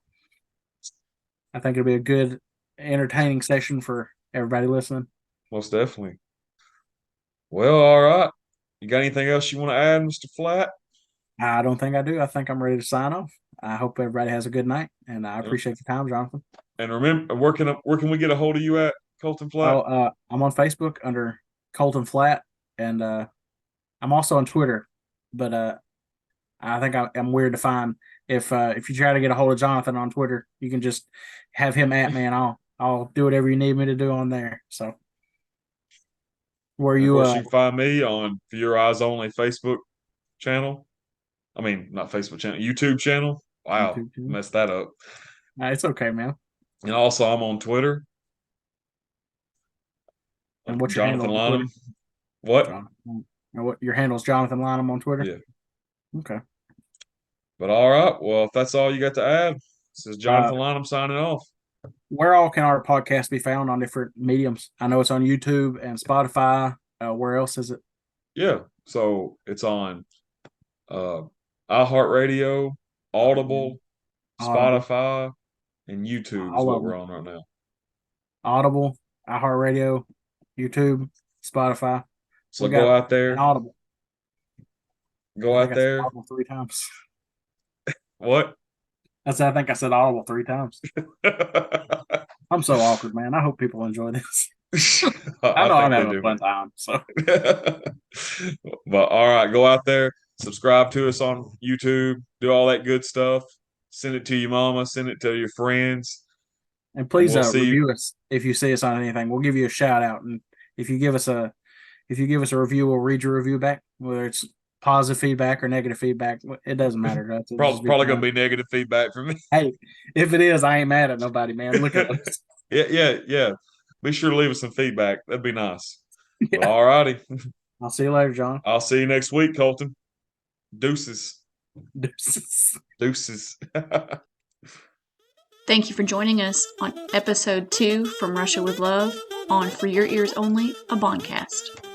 S1: I think it'll be a good, entertaining session for everybody listening.
S3: Most definitely. Well, all right. You got anything else you want to add, Mr. Flat?
S1: I don't think I do. I think I'm ready to sign off. I hope everybody has a good night, and I
S3: Yeah.
S1: appreciate your time, Jonathan.
S3: And remember, where can we get a hold of you at, Colton Flat?
S1: Oh, I'm on Facebook under Colton Flat, and I'm also on Twitter. But I think I'm weird to find. If you try to get a hold of Jonathan on Twitter, you can just have him at me, and I'll do whatever you need me to do on there. So, were
S3: And of
S1: you
S3: course, you can find me on For Your Eyes Only Facebook channel. I mean, not Facebook channel, YouTube channel. Wow,
S1: YouTube too?
S3: messed that up.
S1: It's okay, man.
S3: And also, I'm on Twitter,
S1: And what's your
S3: Jonathan
S1: handle on Twitter,
S3: Lonham. What?
S1: John? And what your handle's Jonathan Lynham on Twitter?
S3: Yeah.
S1: Okay.
S3: But all right. Well, if that's all you got to add, this is
S1: Uh,
S3: Jonathan Lonham signing off.
S1: where all can our podcast be found on different mediums? I know it's on YouTube and Spotify. Where else is it?
S3: Yeah. So it's on uh, iHeartRadio,
S1: iHeartRadio,
S3: Audible,
S1: Audible,
S3: Spotify, and YouTube is
S1: all
S3: what
S1: of
S3: we're
S1: them.
S3: on right now.
S1: Audible, iHeartRadio, YouTube, Spotify.
S3: So
S1: We got an
S3: there,
S1: Audible. I
S3: go
S1: think
S3: out
S1: I said
S3: there.
S1: Audible three times.
S3: What?
S1: I think I said Audible three times. I'm so awkward, man. I hope people enjoy this. I
S3: I
S1: know I'm
S3: think they
S1: having a
S3: do,
S1: fun
S3: man.
S1: time. So
S3: But all right, go out there, subscribe to us on YouTube, do all that good stuff. Send it to your mama, send it to your friends,
S1: and
S3: and
S1: please
S3: we'll see you.
S1: review us if you see us on anything. We'll give you a shout out, and if you give us a review, we'll read your review back, whether it's positive feedback or negative feedback. It doesn't matter to us. It'll just be
S3: Probably gonna
S1: fun.
S3: be negative feedback from me.
S1: Hey, if it is, I ain't mad at nobody, man. Look at us.
S3: Yeah. Be sure to leave us some feedback. That'd be nice. But
S1: Yeah.
S3: all righty.
S1: I'll see you later, John.
S3: I'll see you next week, Colton. Deuces.
S1: Deuces.
S3: Deuces.
S4: Thank you for joining us on episode 2 From Russia with Love on For Your Ears Only, a Bondcast.